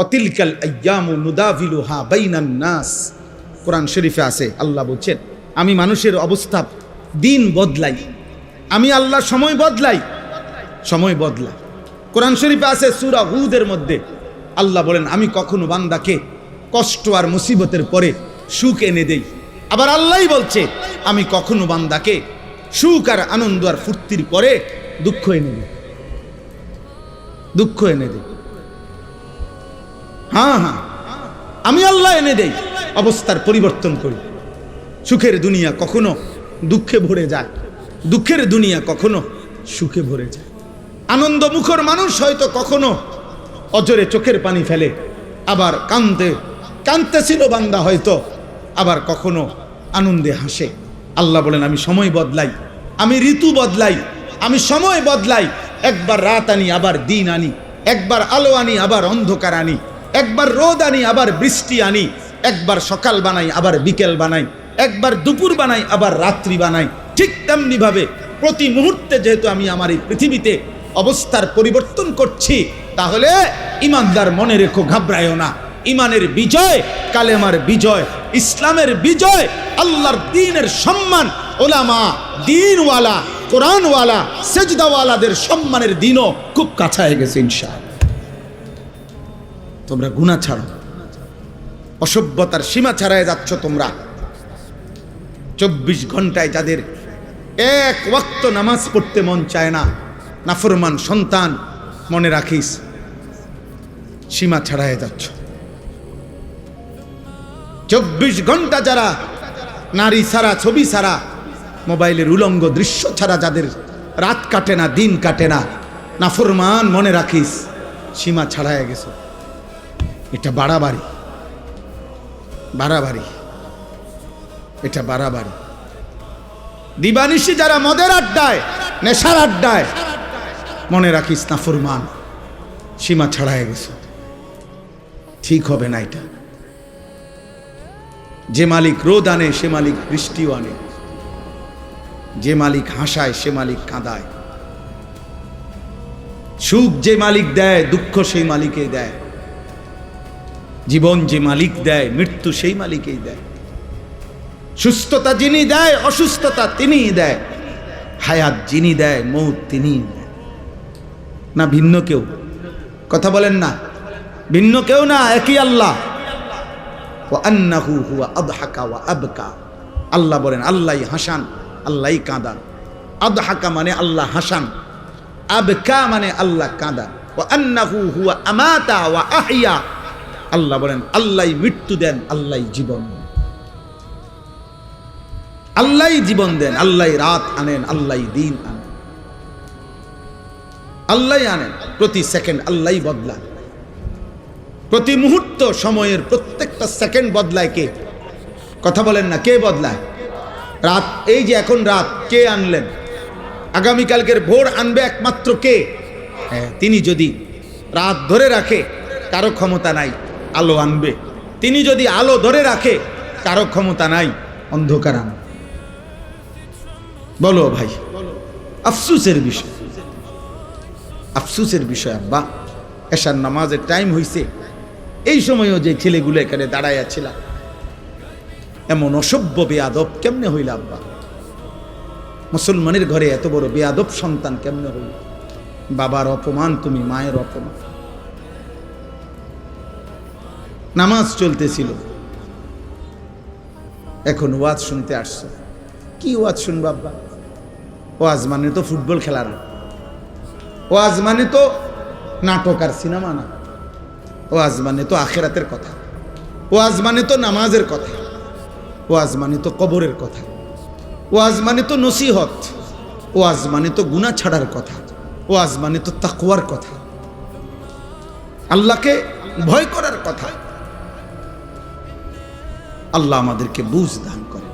অতিলকাল আইয়ামু নুদাভিলুহা বাইনান নাস। কোরআন শরীফে আছে, আল্লাহ বলছেন আমি মানুষের অবস্থা দিন বদলাই, আমি আল্লাহ সময় বদলাই, সময় বদলাই। কোরআন শরীফে আছে সূরা হুদের মধ্যে আল্লাহ বলেন আমি কখনো বান্দাকে কষ্ট আর মুসিবতের পরে সুখ এনে দেই। আবার আল্লাহই বলছে আমি কখনো বান্দাকে সুখ আর আনন্দ আর ফুর্তির পরে দুঃখ এনে দেই, দুঃখ এনে দেই। হ্যাঁ হ্যাঁ, আমি আল্লাহ এনে দেই, অবস্থার পরিবর্তন করি। সুখের দুনিয়া কখনো দুঃখে ভরে যায়, দুঃখের দুনিয়া কখনো সুখে ভরে যায়। আনন্দ মুখর মানুষ হয়তো কখনো অজরে চোখের পানি ফেলে, আবার কাঁদতেছিল বান্দা হয়তো, আবার কখনো আনন্দে হাসে। আল্লাহ বলেন আমি সময় বদলাই, আমি ঋতু বদলাই, আমি সময় বদলাই। একবার রাত আনি আবার দিন আনি, একবার আলো আনি আবার অন্ধকার আনি, একবার রোদ আনি আবার বৃষ্টি আনি, একবার সকাল বানাই আবার বিকেল বানাই, একবার দুপুর বানাই আবার রাত্রি বানাই। ঠিক তেমনি ভাবে প্রতি মুহূর্তে যেহেতু আমি আমার এই পৃথিবীতে অবস্থার পরিবর্তন করছি, তাহলে ইমানদার মনে রেখো, ঘাবড়ায়ও না। ইমানের বিজয়, কালেমার বিজয়, ইসলামের বিজয়, আল্লাহর দ্বীনের সম্মান, ওলামা, দ্বীনওয়ালা, কোরআনওয়ালা, সেজদাওয়ালাদের সম্মানের দিনও খুব কাছায় গেছে ইনশাআল্লাহ। তোমরা গুনাহ ছাড়ো, অসভ্যতার সীমা ছাড়ায় যাচ্ছ তোমরা। 24 ঘন্টায় যাদের এক ওয়াক্ত নামাজ পড়তে মন চায় না, নাফরমান সন্তান, মনে রাখিস সীমা ছাড়ায় যাচ্ছ। 24 ঘন্টা যারা নারী ছাড়া, ছবি ছাড়া, মোবাইলের উলঙ্গ দৃশ্য ছাড়া যাদের রাত কাটে না, দিন কাটে না, নাফরমান, মনে রাখিস সীমা ছাড়ায় গেছে। এটা বাড়াবাড়ি, বাড়াবাড়ি, এটা বাড়াবাড়ি। দিবানিশি যারা মদের আড্ডায়, নেশার আড্ডায়, মনে রাখিস নাফরমান, সীমা ছাড়ায় গেছে। ঠিক হবে না এটা। যে মালিক রোদ আনে সে মালিক বৃষ্টিও আনে, যে মালিক হাসায় সে মালিক কাঁদায়, সুখ যে মালিক দেয় দুঃখ সেই মালিকই দেয়, জীবন যে মালিক দেয় মৃত্যু সেই মালিকই দেয়, সুস্থতা যিনি দেয় অসুস্থতা তিনিই দেয়, হায়াত যিনি দেয় মৌত তিনিই দেয়। না ভিন্ন কেউ? কথা বলেন না, ভিন্ন কেউ না, একই আল্লাহ। ওয়া আন্নাহু হুয়া আদহাকা ওয়া আবকা। আল্লাহ বলেন আল্লাহই হাসান, আল্লাহই কাঁদান। আদহাকা মানে আল্লাহ হাসান, আবকা মানে আল্লাহ কাঁদান। ওয়া আন্নাহু হুয়া আমাতা ওয়া আহইয়া। আল্লাহ বলেন আল্লাহই মৃত্যু দেন, আল্লাহই জীবন দেন, আল্লাহই জীবন দেন, আল্লাহই রাত আনেন, আল্লাহই দিন আনেন, আল্লাহই আনেন। প্রতি সেকেন্ড আল্লাহই বদলান, প্রতি মুহূর্ত সময়ের প্রত্যেকটা সেকেন্ড বদলায় কে? কথা বলেন না, কে বদলায়? রাত, এই যে এখন রাত, কে আনলেন? আগামীকালকের ভোর আনবে একমাত্র কে? হ্যাঁ, তিনি যদি রাত ধরে রাখে কারো ক্ষমতা নাই আলো আনবে, তিনি যদি আলো ধরে রাখে কারো ক্ষমতা নাই অন্ধকার আনবে। বলো ভাই, আফসুসের বিষয়, আফসুসের বিষয়। আব্বা এশার নামাজের টাইম হইছে, এই সময়ও যে ছেলেগুলো এখানে দাঁড়াইয়াছিল, এমন অসভ্য বেয়াদব কেমনে হইল আব্বা? মুসলমানের ঘরে এত বড় বেয়াদব সন্তান কেমনে হইল? বাবার অপমান তুমি, মায়ের অপমান। নামাজ চলতেছিল, এখন ওয়াজ শুনতে আসছো। কি ওয়াজ শুনবো আব্বা? ওয়াজ মানে তো ফুটবল খেলা না, ওয়াজ মানে তো নাটক আর সিনেমা না, ওয়াজ মানে তো আখিরাতের কথা, ওয়াজ মানে তো নামাজের কথা, ওয়াজ মানে তো কবরের কথা, ওয়াজ মানে তো নসিহত, ওয়াজ মানে তো গুনাহ ছাড়ার কথা, ওয়াজ মানে তো তাকওয়ার কথা, আল্লাহকে ভয় করার কথা। আল্লাহ আমাদেরকে বুঝ দান করে,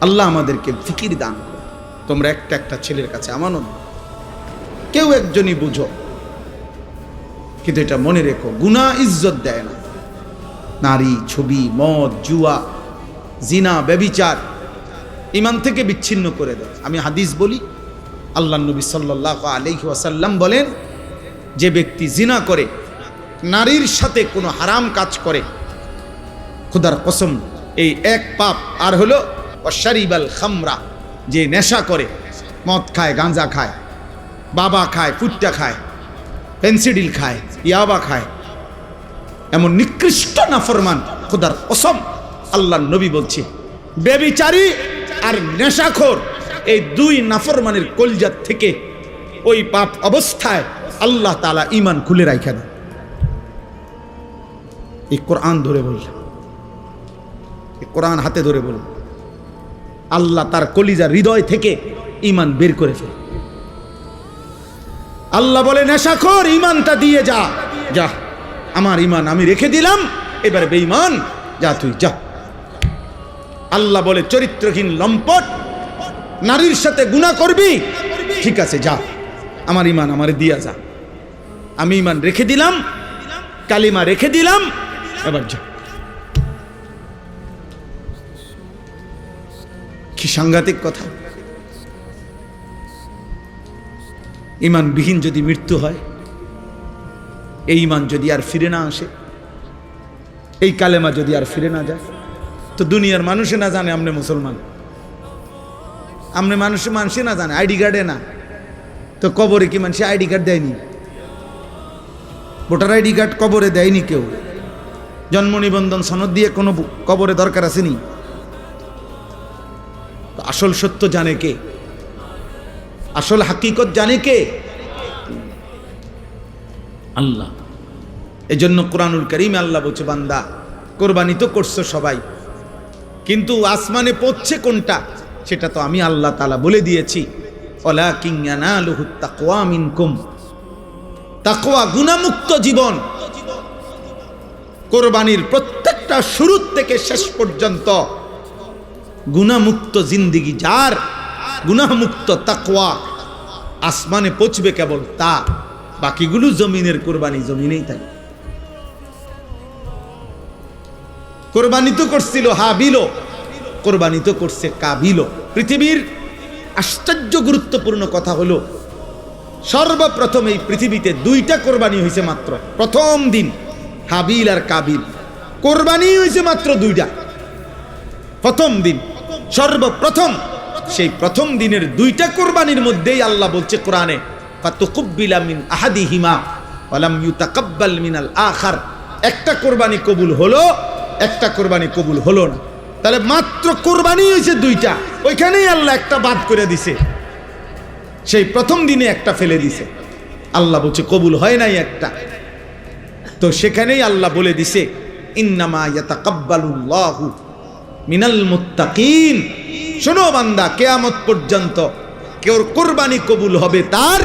আল্লাহ আমাদেরকে ফিকির দান করে। তোমরা একটা একটা ছেলের কাছে আমানত, কেউ একজনই বুঝো, কিন্তু এটা মনে রেখো, গুনাহ ইজ্জত দেয় না। নারী, ছবি, মদ, জুয়া, জিনা, ব্যভিচার ঈমান থেকে বিচ্ছিন্ন করে দেয়। আমি হাদিস বলি, আল্লাহ নবী সাল্লাল্লাহু আলাইহি ওয়াসাল্লাম বলেন, যে ব্যক্তি জিনা করে নারীর সাথে কোনো হারাম কাজ করে, খোদার কসম এই এক পাপ। আর হলো অশারিবাল খামরা, যে নেশা করে, মদ খায়, গাঁজা খায়, বাবা খায়, ফুট্টা খায়, পেন্সিডিল খায়, ইয়াবা খায়, এমন নিকৃষ্ট নাফরমান, খোদার কসম আল্লাহর নবী বলছে বেবিচারী আর নেশাখোর এই দুই নাফরমানের কলজাত থেকে ওই পাপ অবস্থায় আল্লাহ তাআলা ঈমান খুলে রাখা দেন। এই কোরআন ধরে বলল, এই কোরআন হাতে ধরে বলল, আল্লাহ তার কলিজার হৃদয় থেকে ঈমান বের করে ফেলে। আল্লাহ বলে নেশাখোর ঈমানটা দিয়ে যা, যা আমার ঈমান আমি রেখে দিলাম, এবারে বেঈমান যা তুই যা। আল্লাহ বলে চরিত্রহীন লম্পট নারীর সাথে গুনাহ করবি, ঠিক আছে যা, আমার ঈমান আমারে দিয়া যা, আমি ঈমান রেখে দিলাম, কালিমা রেখে দিলাম, এবার যা। কি সাংঘাতিক কথা! ঈমানবিহীন যদি মৃত্যু হয়, এই ঈমান যদি আর ফিরে না আসে, এই কালেমা যদি আর ফিরে না যায়, তো দুনিয়ার মানুষে না জানে আমনে মুসলমান, আমনে মানুষে না জানে, আইডি কার্ডে না, তো কবরে কি মানুষ আইডি কার্ড দেয়নি? ভোটার আইডি কার্ড কবরে দেয়নি কেউ, জন্ম নিবন্ধন সনদ দিয়ে কোনো কবরে দরকার আসেনি। আসল সত্য জানে কে? আসল হাকিকত জানে কে? আল্লাহ। এজন্য কোরআনুল কারীমে আল্লাহ বলছে, বান্দা কোরবানি তো করছো সবাই, কিন্তু আসমানে পৌঁছছে কোনটা সেটা তো আমি আল্লাহ তাআলা বলে দিয়েছি। ওয়ালাকিন ইয়ানালুহুত তাকওয়া মিনকুম, তাকওয়া গুনাহমুক্ত জীবন। কোরবানির প্রত্যেকটা শুরু থেকে শেষ পর্যন্ত গুনাহমুক্ত জিন্দেগি যার, গুনাহমুক্ত তাকওয়া, আসমানে পৌঁছবে কেবল তা, বাকিগুলো জমিনের কোরবানি জমিনেই থাকে। কোরবানি তো করছিল হাবিল, কোরবানি তো করছে কাবিল। পৃথিবীর আশ্চর্য গুরুত্বপূর্ণ কথা হলো, সর্বপ্রথম এই পৃথিবীতে দুইটা কোরবানি হয়েছে মাত্র, প্রথম দিন হাবিল আর কাবিল, কোরবানি হয়েছে মাত্র দুইটা, প্রথম দিন সর্বপ্রথম। সেই প্রথম দিনের দুইটা কোরবানির মধ্যেই আল্লাহ বলছে কোরআনে, ফাতুকুব্বিলা মিন আহাদিহিমা ওয়া লাম ইউতাকাব্বাল মিনাল আখার। একটা কোরবানি কবুল হলো, একটা কোরবানি কবুল হলো না। তাহলে মাত্র কোরবানি হয়েছে দুইটা, ওইখানেই আল্লাহ একটা বাদ করে দিছে, সেই প্রথম দিনে একটা ফেলে দিছে। আল্লাহ বলছে কবুল হয় নাই একটা, তো সেখানেই আল্লাহ বলে দিছে ইন্নামা ইয়াতাকাব্বালুল্লাহু মিনাল মুত্তাকিন। শোনো বান্দা, কিয়ামত পর্যন্ত কেউ কোরবানি কবুল হবে তার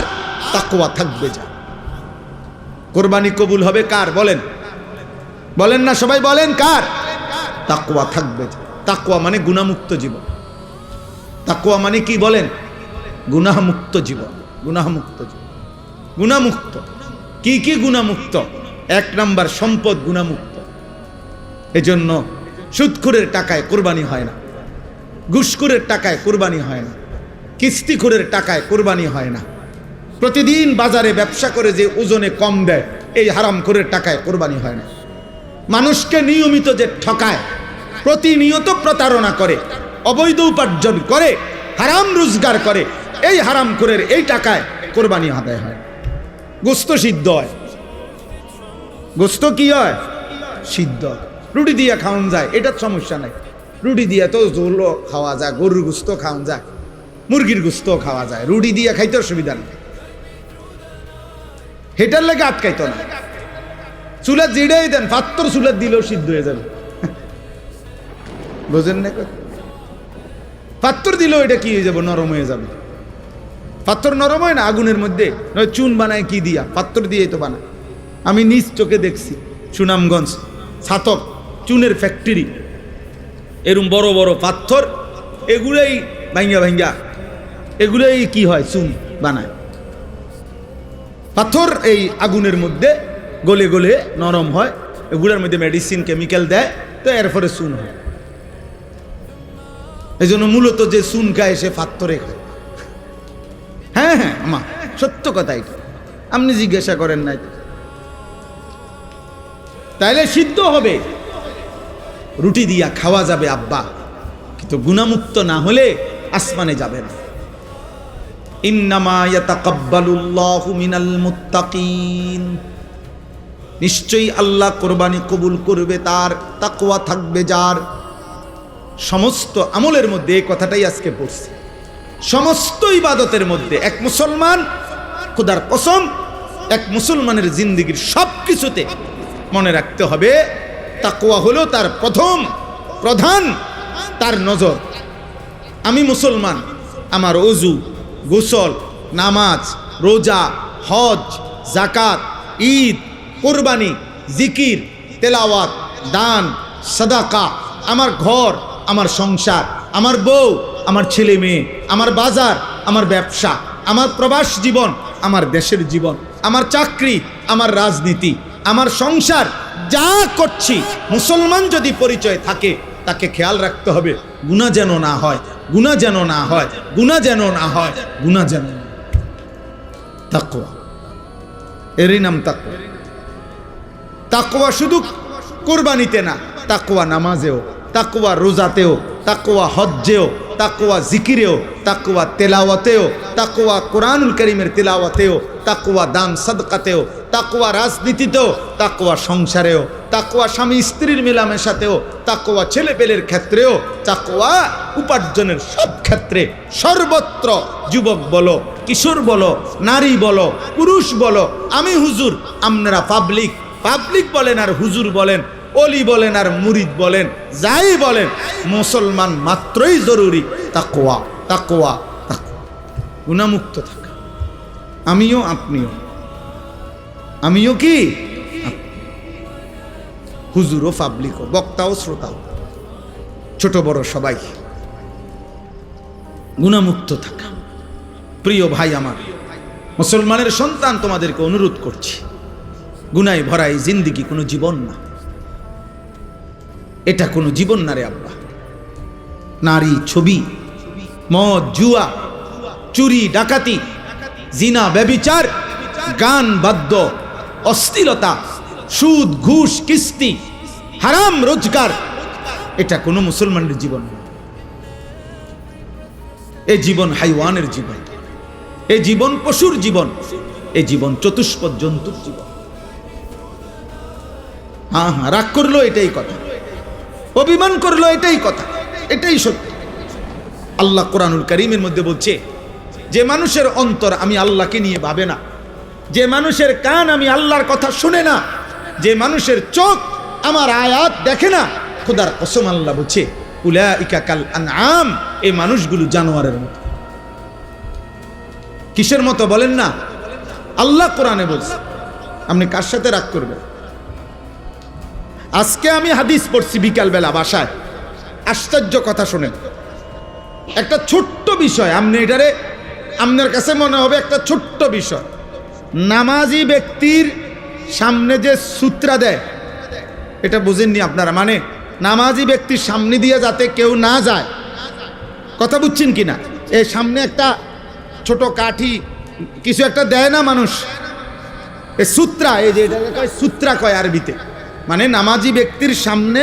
তাকওয়া থাকবে। যা কোরবানি কবুল হবে কার বলেন? বলেন না সবাই, বলেন কার? তাকওয়া থাকবে। তাকওয়া মানে গুনাহমুক্ত জীবন। তাকওয়া মানে কি বলেন? গুনাহমুক্ত জীবন। গুনাহমুক্ত জীবন, গুনাহমুক্ত। কি কি গুনাহমুক্ত? এক নাম্বার সম্পদ গুনাহমুক্ত। এজন্য সুদখোরের টাকায় কোরবানি হয় না, ঘুষখোরের টাকায় কোরবানি হয় না, কিস্তিখোরের টাকায় কোরবানি হয় না, প্রতিদিন বাজারে ব্যবসা করে যে ওজনে কম দেয় এই হারামখোরের টাকায় কোরবানি হয় না, মানুষকে নিয়মিত যে ঠকায়, প্রতিনিয়ত প্রতারণা করে, অবৈধ উপার্জন করে, হারাম রোজগার করে, এই হারামখোরের এই টাকায় কোরবানি আদায় হয়। গোস্ত সিদ্ধ হয়, গোস্ত কি হয়? সিদ্ধ। রুটি দিয়ে খাওয়ান যায়, এটার সমস্যা নাই। রুটি দিয়ে তো ঝোলও খাওয়া যায়, গরুর গোস্ত খাওয়ান যায়, মুরগির গোস্ত খাওয়া যায়, রুটি দিয়ে খাইতে অসুবিধা নেই, হেটার লেগে আটকাইতো না। চুলার জিড়েই দেন, পাত্তর চুলার দিলেও সিদ্ধ হয়ে যাবে, বোঝেন না? পাত্তর দিলেও এটা কি হয়ে যাবে? নরম হয়ে যাবে। পাত্তর নরম হয় না আগুনের মধ্যে, নয় চুন বানায় কি দিয়া? পাত্তর দিয়েই তো বানায়। আমি নিজ চোখে দেখছি, সুনামগঞ্জ ছাতক চুনের ফ্যাক্টরি, এরম বড় বড় পাথর, এগুলোই ভাঙ্গা ভাঙ্গা, এগুলোই কি হয়? চুন বানায়। পাথর এই আগুনের মধ্যে গলে গলে নরম হয়, এগুলোর মধ্যে মেডিসিন কেমিক্যাল দেয়, তো এরপরে চুন হয়। এই জন্য মূলত যে চুন খায় সে পাথরে খায়। হ্যাঁ হ্যাঁ, আমা সত্য কথা এটা, আপনি জিজ্ঞাসা করেন নাই। তাইলে সিদ্ধ হবে, রুটি দিয়া খাওয়া যাবে আব্বা, কিন্তু গুনাহমুক্ত না হলে আসমানে যাবে না। ইন্নামা ইয়াতাকাব্বালুল্লাহু মিনাল মুত্তাকিন, নিশ্চয়ই আল্লাহ কোরবানি কবুল করবে তার, তাকওয়া থাকবে যার। সমস্ত আমলের মধ্যে এই কথাটাই আজকে পড়ছি, সমস্ত ইবাদতের মধ্যে এক মুসলমান, খোদার কসম, এক মুসলমানের জিন্দেগীর সব কিছুতে মনে রাখতে হবে তাকওয়া হলো তার প্রধান তার নজর। আমি মুসলমান, আমার ওযু, গোসল, নামাজ, রোজা, হজ, যাকাত, ঈদ, কোরবানি, জিকির, তেলাওয়াত, দান, সাদাকা, আমার ঘর, আমার সংসার, আমার বউ, আমার ছেলে মেয়ে, আমার বাজার, আমার ব্যবসা, আমার প্রবাস জীবন, আমার দেশের জীবন, আমার চাকরি, আমার রাজনীতি, আমার সংসার, যা করছি মুসলমান যদি পরিচয় থাকে তাকে খেয়াল রাখতে হবে গুনাহ যেন না হয়, গুনাহ যেন না হয়, গুনাহ যেন না হয়, গুনাহ যেন না। তাকওয়া, এরই নাম তাকওয়া। তাকওয়া শুধু কুরবানিতে না, তাকওয়া নামাজেও, তাকওয়া রোজাতেও, তাকওয়া হজ্জেও, তাকওয়া জিকিরেও, তাকওয়া তেলাওয়াতেও, তাকওয়া কোরআনুল কারীমের তেলাওয়াতেও, তাকওয়া দান সাদকাতেও, তাকওয়া রাজনীতিতেও, তাকওয়া সংসারেও, তাকওয়া স্বামী স্ত্রীর মেলামেশাতেও, তাকওয়া ছেলেপেলের ক্ষেত্রেও, তাকওয়া উপার্জনের সব ক্ষেত্রে, সর্বত্র। যুবক বলো, কিশোর বলো, নারী বলো, পুরুষ বলো, আমি হুজুর, আপনারা পাবলিক বলেন আর হুজুর বলেন, অলি বলেন আর মুরিদ বলেন, যাই বলেন, মুসলমান মাত্রই জরুরি তাকওয়া, তাকওয়া, তাকওয়া। গুনাহমুক্ত থাকা, আমিও আপনিও, আমিও কি হুজুরও, পাবলিকও, বক্তাও শ্রোতাও, ছোট বড় সবাই গুনাহমুক্ত থাকা। প্রিয় ভাই আমার, মুসলমানের সন্তান, তোমাদেরকে অনুরোধ করছি, গুনায় ভরা এই জিন্দেগি কোনো জীবন না, এটা কোনো জীবন না রে আব্বা। নারী, ছবি, মদ, জুয়া, চুরি, ডাকাতি, জিনা, ব্যভিচার, গান, বাদ্য, অশ্লীলতা, সুদ, ঘুষ, কিস্তি, হারাম রোজগার, এটা কোনো মুসলমানের জীবন না। এই জীবন হাইওয়ানের জীবন, এই জীবন পশুর জীবন, এই জীবন চতুষ্পদ জন্তুর জীবন। হ্যাঁ, রাগ করলো এটাই কথা, অভিমান করলো এটাই কথা, এটাই সত্য। আল্লাহ কোরআনুল কারীমের মধ্যে বলছে, যে মানুষের অন্তর আমি আল্লাহকে নিয়ে ভাবে না, যে মানুষের কান আমি আল্লাহর কথা শুনে না, যে মানুষের চোখ আমার আয়াত দেখে না, খোদার কসম আল্লাহ বলছে উলাইকা কাল আনআম, এই মানুষগুলো জানোয়ারের মতো। কিসের মতো বলেন না? আল্লাহ কোরআনে বলছে। আপনি কার সাথে রাগ করবেন? আজকে আমি হাদিস পড়ছি বিকালবেলা বাসায়, আশ্চর্য কথা শুনেন। একটা ছোট্ট বিষয়, আপনি এটারে আপনার কাছে মনে হবে একটা ছোট্ট বিষয়। নামাজি ব্যক্তির সামনে যে সূত্রা দেয়, এটা বুঝেননি আপনারা? মানে নামাজি ব্যক্তির সামনে দিয়ে যাতে কেউ না যায়, কথা বুঝছেন কিনা? এই সামনে একটা ছোট কাঠি কিছু একটা দেয় না মানুষ, এই সূত্রা, এই যে এটাকে কয় সূত্রা কয় আরবিতে। মানে নামাজি ব্যক্তির সামনে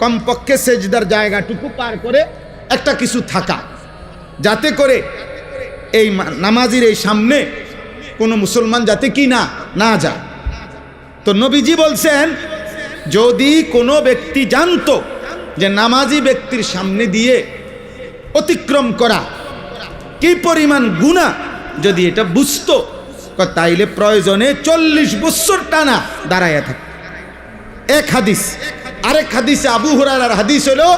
কমপক্ষে সেজদার জায়গাটুকু পার করে একটা কিছু থাকা, যাতে করে এই নামাজির এই সামনে কোনো মুসলমান যাতে কি না যায়। তো নবীজি বলছেন, যদি কোনো ব্যক্তি জানতো যে নামাজি ব্যক্তির সামনে দিয়ে অতিক্রম করা কি পরিমাণ গুনাহ, যদি এটা বুঝতো, তাইলে প্রয়োজনে 40 বছর টানা দাঁড়াইয়া থাকে। এক হাদিস। আরেক হাদিসে আবু হুরায়রার হাদিস হলো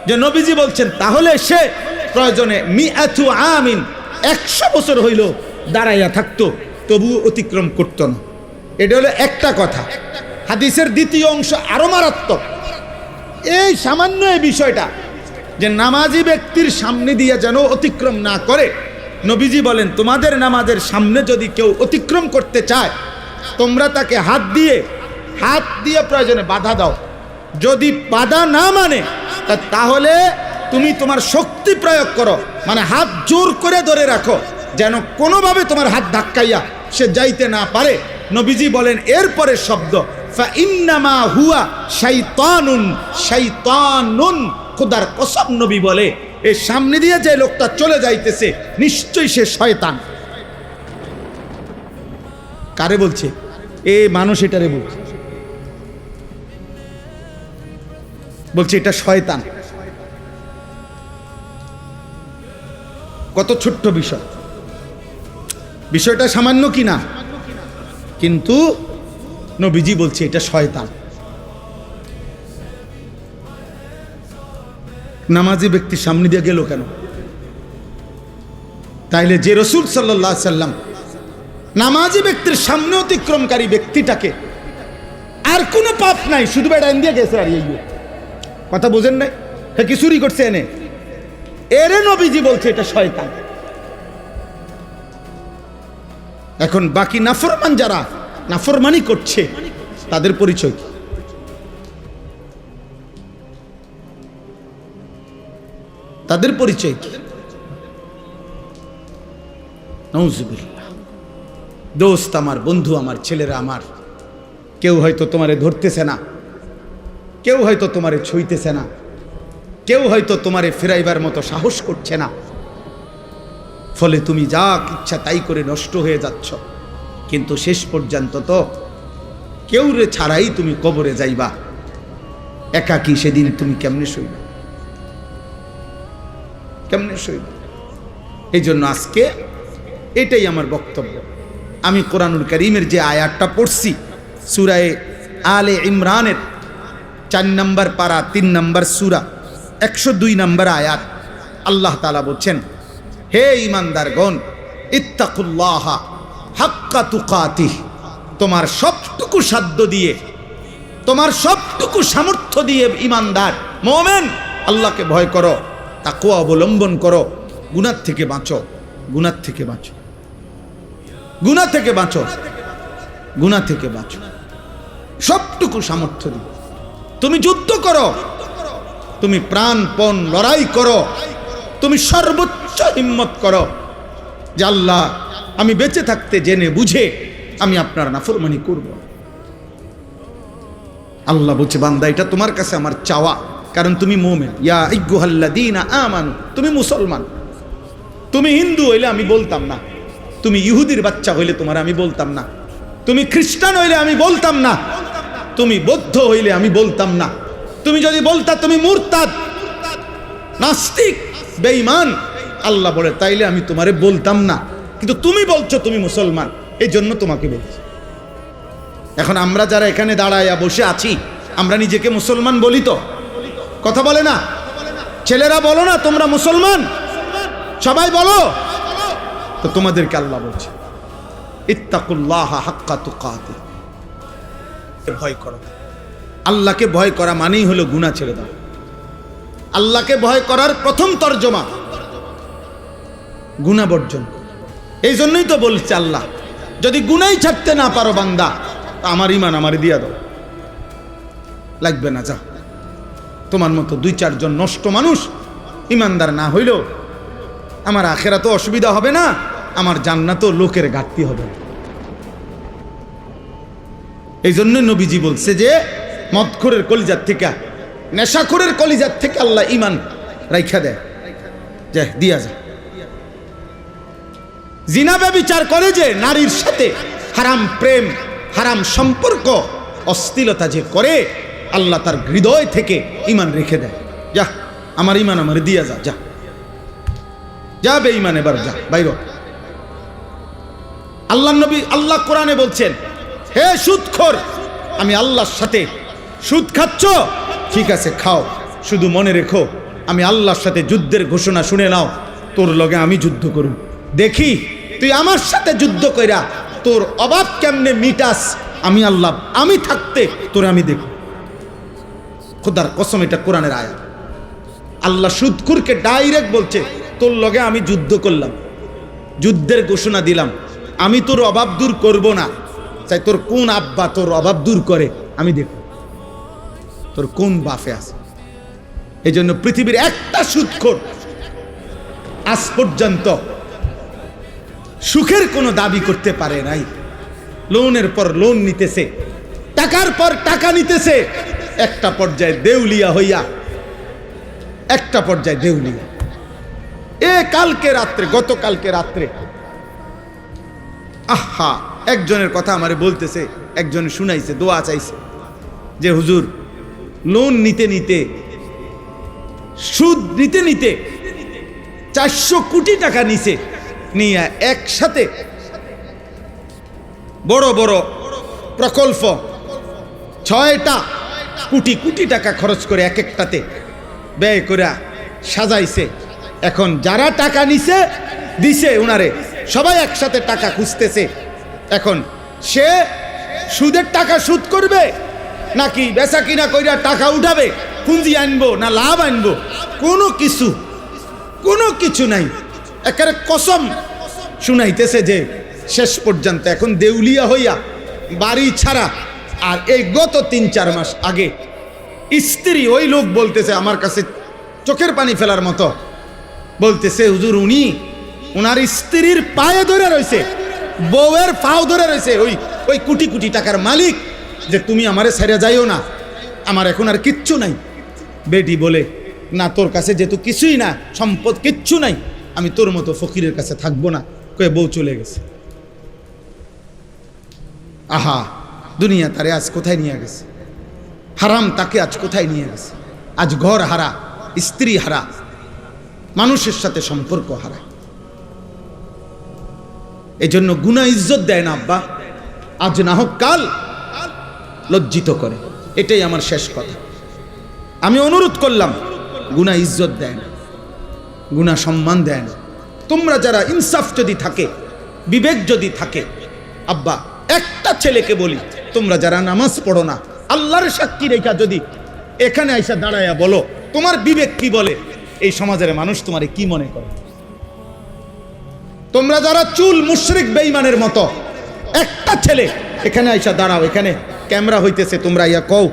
যে নবীজি বলছেন, তাহলে সে প্রয়োজনে মিআতু আমিন, 100 বছর হইল দাঁড়াইয়া থাকতো, তবু অতিক্রম করতো না। এটা হলো একটা কথা। হাদিসের দ্বিতীয় অংশ আরো মারাত্মক। এই সামান্য এই বিষয়টা যে নামাজি ব্যক্তির সামনে দিয়ে যেন অতিক্রম না করে, নবীজি বলেন, তোমাদের নামাজের সামনে যদি কেউ অতিক্রম করতে চায়, তোমরা তাকে হাত দিয়ে প্রয়োজনে বাধা দাও। যদি বাধা না মানে, তাহলে তুমি তোমার শক্তি প্রয়োগ করো, মানে হাত জোর করে ধরে রাখো, যেন কোনোভাবে তোমার হাত ধাক্কাইয়া সে যাইতে না পারে। নবীজি বলেন, এরপরে শব্দ ফাইন্নামা হুয়া শাইতানুন শাইতানুন। খোদার কসম নবী বলে, এর সামনে দিয়ে যে লোকটা চলে যাইতেছে নিশ্চয়ই সে শয়তান। কারে বলছে? এ মানুষ এটারে বলছে, বলছে এটা শয়তান। কত ছোট্ট বিষয়, বিষয়টা সামান্য কিনা, কিন্তু নবীজি বলছে এটা শয়তান। নামাজি ব্যক্তির সামনে দিয়ে গেল কেন? তাইলে যে রাসূল সাল্লাল্লাহু আলাইহি সাল্লাম নামাজি ব্যক্তির সামনে অতিক্রমকারী ব্যক্তিটাকে, আর কোনো পাপ নাই, শুধু বেড়া দিয়ে গেছে, আর এই কথা বোঝেন নাই? হ্যাঁ, কি চুরি করছে এনে, এরে নবীজি বলছে এটা শয়তান। এখন বাকি নাফরমান যারা নাফরমানি করছে তাদের পরিচয় কি? তাদের পরিচয় কি? নাউজুবিল্লাহ। দোস্ত আমার, বন্ধু আমার, ছেলেরা আমার, কেউ হয়তো তোমারে ধরতেছে না, কেউ হয়তো তোমারে ছুঁইতেছে না, কেউ হয়তো তোমারে ফেরাইবার মতো সাহস করছে না, ফলে তুমি যা ইচ্ছা তাই করে নষ্ট হয়ে যাচ্ছ। কিন্তু শেষ পর্যন্ত তো কেউ রে ছাড়াই তুমি কবরে যাইবা, একাকী। সেদিন তুমি কেমনে শুইবা? কেমনে শুইবা? এই জন্য আজকে এটাই আমার বক্তব্য। আমি কোরআনুল কারীমের যে আয়াতটা পড়ছি, সূরা আলে ইমরানের 4 নম্বর পারা 3 নম্বর সূরা 102 নম্বর আয়াত, আল্লাহ তাআলা বলছেন, হে ঈমানদারগণ, ইত্তাকুল্লাহা হাক্কা তুকাতিহ, তোমার সবটুকু সাধ্য দিয়ে, তোমার সবটুকু সামর্থ্য দিয়ে ঈমানদার মুমিন আল্লাহকে ভয় করো, তাকওয়া অবলম্বন করো, গুনাহ থেকে বাঁচো, গুনাহ থেকে বাঁচো, গুনাহ থেকে বাঁচো, গুনাহ থেকে বাঁচো। সবটুকু সামর্থ্য দিয়ে তুমি যুদ্ধ করো, তুমি প্রাণপণ লড়াই করো, তুমি সর্বোচ্চ হিম্মত করো যে আল্লাহ, আমি বেঁচে থাকতে জেনে বুঝে আমি আপনার নাফরমানি করব। আল্লাহ বলছে, বান্দা এটা তোমার কাছে আমার চাওয়া, কারণ তুমি মুমিন। ইয়া আইয়ুহাল্লাযীনা আমানু, তুমি মুসলমান। তুমি হিন্দু হইলে আমি বলতাম না, তুমি ইহুদির বাচ্চা হইলে তোমার আমি বলতাম না, তুমি খ্রিস্টান হইলে আমি বলতাম না, তুমি বৌদ্ধ হইলে আমি বলতাম না, তুমি যদি বলতা তুমি মুরতাদ, নাস্তিক, বেঈমান, আল্লাহ বলে তাইলে আমি তোমারে বলতাম না। কিন্তু তুমি বলছো তুমি মুসলমান, এই জন্য তোমাকে বলছি। এখন আমরা যারা এখানে দাঁড়ায়া বসে আছি, আমরা নিজেকে মুসলমান বলি তো? কথা বলে না? ছেলেরা বলো না তোমরা মুসলমান? সবাই বলো তো। তোমাদেরকে আল্লাহ বলছে, ইত্তাকুল্লাহা হাক্কা তুকাতিহ, ভয় করো। আল্লাহকে ভয় করা মানেই হলো গুনাহ ছেড়ে দাও। আল্লাহকে ভয় করার প্রথম তর্জমা গুনাহ বর্জন। এই জন্যই তো বলছে আল্লাহ, যদি গুনাহই ছাড়তে না পারো বান্দা, আমার ঈমান আমারে দিয়া দাও, লাগবে না, যা। তোমার মতো 2-4 জন নষ্ট মানুষ ঈমানদার না হইলেও আমার আখিরাতে অসুবিধা হবে না, আমার জান্নাতেও লোকের ঘাটতি হবে না। এই জন্য নবীজি বলছে যে মদখোরের কলিজার থেকে, নেশাখোরের কলিজার থেকে আল্লাহ ঈমান রাইখা দেয়, যে দিয়া যায়। জিনা ব্যভিচার করে যে নারীর সাথে, হারাম প্রেম, হারাম সম্পর্ক, অশ্লীলতা যে করে, আল্লাহ তার হৃদয় থেকে ঈমান রেখে দেয়, যা আমার ঈমান আমার দিয়া যা, যা যা বেঈমান, এবার যা বাইর। আল্লাহ নবী, আল্লাহ কোরআনে বলছেন, হে সুদখোর, আমি আল্লাহর সাথে সুদ খাচ্ছ, ঠিক আছে খাও, শুধু মনে রেখো আমি আল্লাহর সাথে যুদ্ধের ঘোষণা শুনে নাও, তোর লগে আমি যুদ্ধ করব, দেখি তুই আমার সাথে যুদ্ধ কইরা তোর অভাব কেমনে মিটাস। আমি আল্লাহ, আমি থাকতে তোর আমি দেখব। খোদার কসম, এটা কোরআনের আয়াত। আল্লাহ সুদখোরকে ডাইরেক্ট বলছে, তোর লগে আমি যুদ্ধ করলাম, যুদ্ধের ঘোষণা দিলাম, আমি তোর অভাব দূর করব না, চাই তোর কোন আব্বা তোর অভাব দূর করে আমি দেখব, তোর কোন বাফে আছে। এই জন্য পৃথিবীর একটা সুদখোর আজ পর্যন্ত সুখের কোনো দাবি করতে পারে নাই। লোনের পর লোন নিতেছে, টাকা টাকার পর টাকা নিতেছে, একটা পর্যায়ে দেউলিয়া হইয়া, একটা পর্যায়ে দেউলিয়া। কালকে রাত্রে, গতকালকে রাত্রে, আহা, একজনের কথা আমারে বলতেছে, একজন শুনাইছে, দোয়া চাইছে যে হুজুর লোন নিতে নিতে, সুদ নিতে নিতে 400 কোটি টাকা নিছে, নিয়ে একসাথে বড় বড় প্রকল্প 6টা কোটি কোটি টাকা খরচ করে এক একটাতে ব্যয় করে সাজাইছে। এখন যারা টাকা নিছে দিছে উনারে, সবাই একসাথে টাকা খুঁজতেছে। এখন সে সুদের টাকা সুদ করবে নাকি বেচা কিনা কইরা টাকা উঠাবে, পুঁজি আনবো না লাভ আনবো, কোনো কিছু নাই। একেবারে কসম শুনাইতেছে যে শেষ পর্যন্ত এখন দেউলিয়া হইয়া বাড়ি ছাড়া। আর এই গত 3-4 মাস আগে স্ত্রী, ওই লোক বলতেছে আমার কাছে চোখের পানি ফেলার মতো, বলতেছে হুজুর উনি ওনার স্ত্রীর পায়ে ধরে রয়েছে, বউয়ের পাও ধরে রয়েছে ওই কোটি কোটি টাকার মালিক, যে তুমি আমারে ছেড়ে যাইও না, আমার এখন আর কিচ্ছু নাই। বেটি বলে না, তোর কাছে যেহেতু কিছুই না, সম্পদ কিচ্ছু নাই, আমি তোর মতো ফকিরের কাছে থাকবো না, কয়ে বউ চলে গেছে। আহা, দুনিয়া তারে আজ কোথায় নিয়ে গেছে, হারাম তাকে আজ কোথায় নিয়ে গেছে। আজ ঘর হারা, স্ত্রী হারা, মানুষের সাথে সম্পর্ক হারা। এই জন্য গুনাহ ইজ্জত দেয় না আব্বা, আজ না হোক কাল লজ্জিত করে। এটাই আমার শেষ কথা। আমি অনুরোধ করলাম, গুনাহ ইজ্জত দেয় না, গুনাহ সম্মান দেয় না। তোমরা যারা ইনসাফ যদি থাকে, বিবেক যদি থাকে, আব্বা একটা ছেলেকে বলি, তোমরা যারা নামাজ পড়ো না, আল্লাহর সাক্ষী রেখা যদি এখানে আইসা দাঁড়ায়া বলো তোমার বিবেক কি বলে, এই সমাজের মানুষ তোমারে কি মনে করে? তোমরা যারা চুল মুশরিক বেঈমানের মতো, একটা ছেলে এখানে আইসা দাঁড়াও, এখানে ক্যামেরা হইতেছে, তোমরা ইয়া কও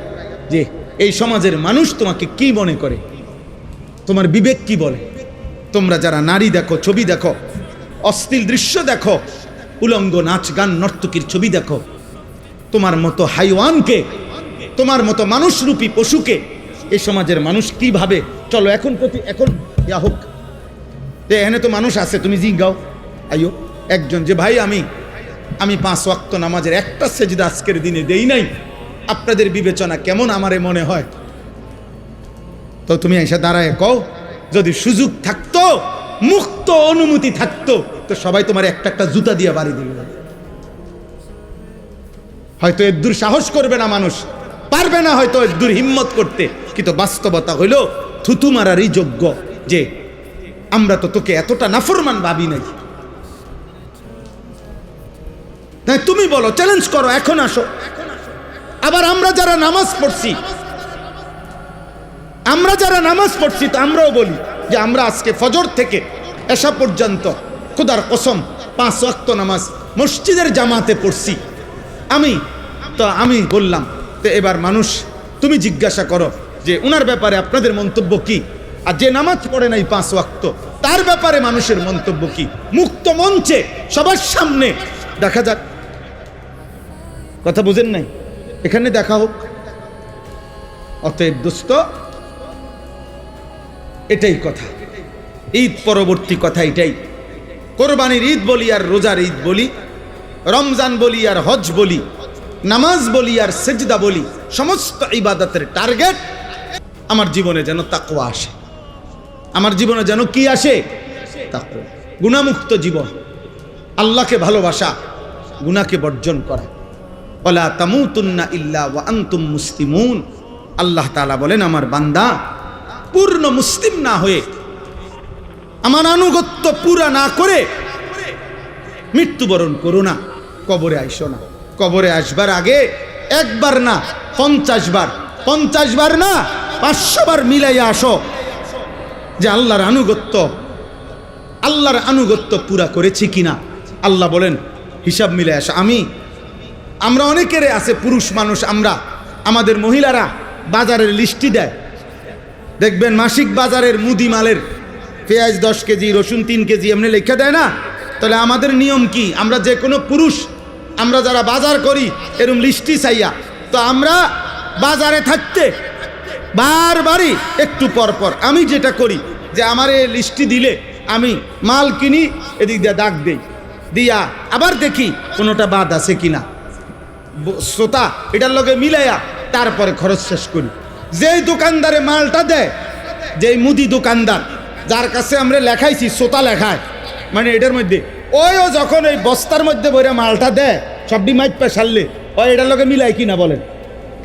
যে এই সমাজের মানুষ তোমাকে কি মনে করে, তোমার বিবেক কি বলে? তোমরা যারা নারী দেখো, ছবি দেখো, অশ্লীল দৃশ্য দেখো, উলঙ্গ নাচ গান নর্তকীর ছবি দেখো, তোমার মতো হাইওয়ানকে, তোমার মতো মানুষরূপী পশুকে এই সমাজের মানুষ কি ভাবে? চলো এখন ইয়া হোক, এখানে তো মানুষ আছে, তুমি জিজ্ঞাও আইও একজন যে ভাই আমি 5 ওয়াক্ত নামাজের একটা সেজদা আজকের দিনে দেই নাই, আপনাদের বিবেচনা কেমন আমারে মনে হয়? তো তুমি এসে দাঁড়ায় কও, যদি সুযোগ থাকতো, মুক্ত অনুমতি থাকতো, তো সবাই তোমার একটা একটা জুতা দিয়ে বাড়ি দিল। হয়তো এদূর সাহস করবে না, মানুষ পারবে না হয়তো এদূর হিম্মত করতে, কিন্তু বাস্তবতা হইল থুতু মারারই যোগ্য যে আমরা তো তোকে এতটা নাফরমান ভাবি নাই। তুমি বলো, চ্যালেঞ্জ করো, এখন আসো। আবার আমরা যারা নামাজ পড়ছি তো আমরাও বলি যে আমরা আজকে ফজর থেকে এশা পর্যন্ত খোদার কসম 5 ওয়াক্ত নামাজ মসজিদের জামাতে পড়ছি। আমি বললাম, তো এবার মানুষ তুমি জিজ্ঞাসা করো যে উনার ব্যাপারে আপনাদের মন্তব্য কি, আর যে নামাজ পড়ে নাই 5 ওয়াক্ত তার ব্যাপারে মানুষের মন্তব্য কি? মুক্ত মঞ্চে সবার সামনে দেখা যাক। কথা বুঝেন নাই? এখানে দেখা হোক। অতএব দোস্ত, এটাই কথা, ঈদ পরবর্তী কথা এটাই। কোরবানির ঈদ বলি আর রোজার ঈদ বলি, রমজান বলি আর হজ বলি, নামাজ বলি আর সেজদা বলি, সমস্ত ইবাদতের টার্গেট আমার জীবনে যেন তাকওয়া আসে। আমার জীবনে যেন কি আসে? তাকওয়া। গুনাহমুক্ত জীবন, আল্লাহকে ভালোবাসা, গুনাহকে বর্জন করা। ওয়ালা তামুতুন্না ইল্লা ওয়া আনতুম মুসলিমুন। আল্লাহ তাআলা বলেন, আমার বান্দা পূর্ণ মুসলিম না হয়ে, আমার আনুগত্য পুরা না করে মৃত্যুবরণ করো না, কবরে আইসো না। কবরে আসবার আগে একবার না 50 বার, 50 বার না 500 বার মিলাইয়া আসো যে আল্লাহর আনুগত্য পুরা করেছি কিনা। আল্লাহ বলেন হিসাব মিলে আসো। আমরা অনেকের আছে, পুরুষ মানুষ আমরা, আমাদের মহিলারা বাজারের লিস্টি দেয়, দেখবেন মাসিক বাজারের মুদি মালের পেঁয়াজ 10 কেজি, রসুন 3 কেজি এমনি লেখা দেয় না? তাহলে আমাদের নিয়ম কি? আমরা যে কোনো পুরুষ, আমরা যারা বাজার করি এরকম লিস্টি চাইয়া, তো আমরা বাজারে থাকতে বারবারই একটু পর পর আমি যেটা করি যে আমার এই লিস্টটি দিলে আমি মাল কিনি, এদিক দিয়ে দাগ দেই, দিয়া আবার দেখি কোনোটা বাদ আছে কিনা, শ্রোতা এটার লগে মিলাইয়া তারপরে খরচ শেষ করি। যেই দোকানদারে মালটা দেয়, যেই মুদি দোকানদার যার কাছে আমরা লেখাইছি শ্রোতা লেখায়, মানে এটার মধ্যে ওইও যখন ওই বস্তার মধ্যে বইরা মালটা দেয় সবডি মাইপা সারলে ওই এটার লগে মিলাই কিনা বলেন,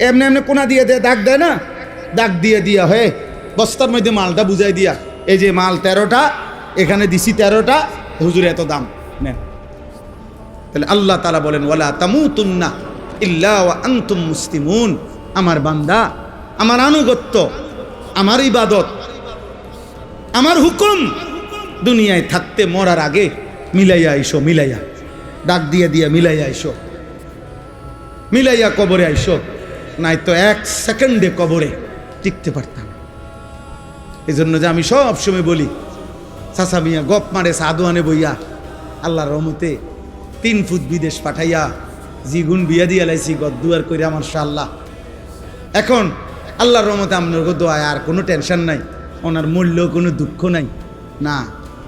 এমনি এমনি কোনা দিয়ে দেয়, দাগ দেয় না, দাগ দিয়ে দিয়া হয়ে বস্তার মধ্যে মালটা বুঝাই দিয়া, এই যে মাল 13টা, এখানে দিছি 13টা, হুজুর এত দাম নেন। তাহলে আল্লাহ তাআলা বলেন ওয়ালা তামুতুন্না ইল্লা ওয়া আনতুম মুসলিমুন, আমার বান্দা, আমার আনুগত্য, আমার ইবাদত, আমার হুকুম দুনিয়ায় থাকতে মরার আগে মিলাইয়া আইসো, মিলাইয়া ডাক দিয়ে দিয়া মিলাইয়া আইসো, মিলাইয়া কবরে আইসো, নাই তো 1 সেকেন্ডে কবরে টিকতে পারতাম। এই জন্য যে আমি সব সময় বলি, চাচা মিয়া গপ মারে সাদোয়ানে বইয়া আল্লাহর রহমতে 3 ফুট বিদেশ পাঠাইয়া জিগুন বিয়া দিয়া লাইছি গদ্দুয়ার কইরা মাশাআল্লাহ। এখন আল্লাহর রহমতে আপনার দোয়ায় আর কোনো টেনশন নাই, ওনার মূল্য কোনো দুঃখ নাই, না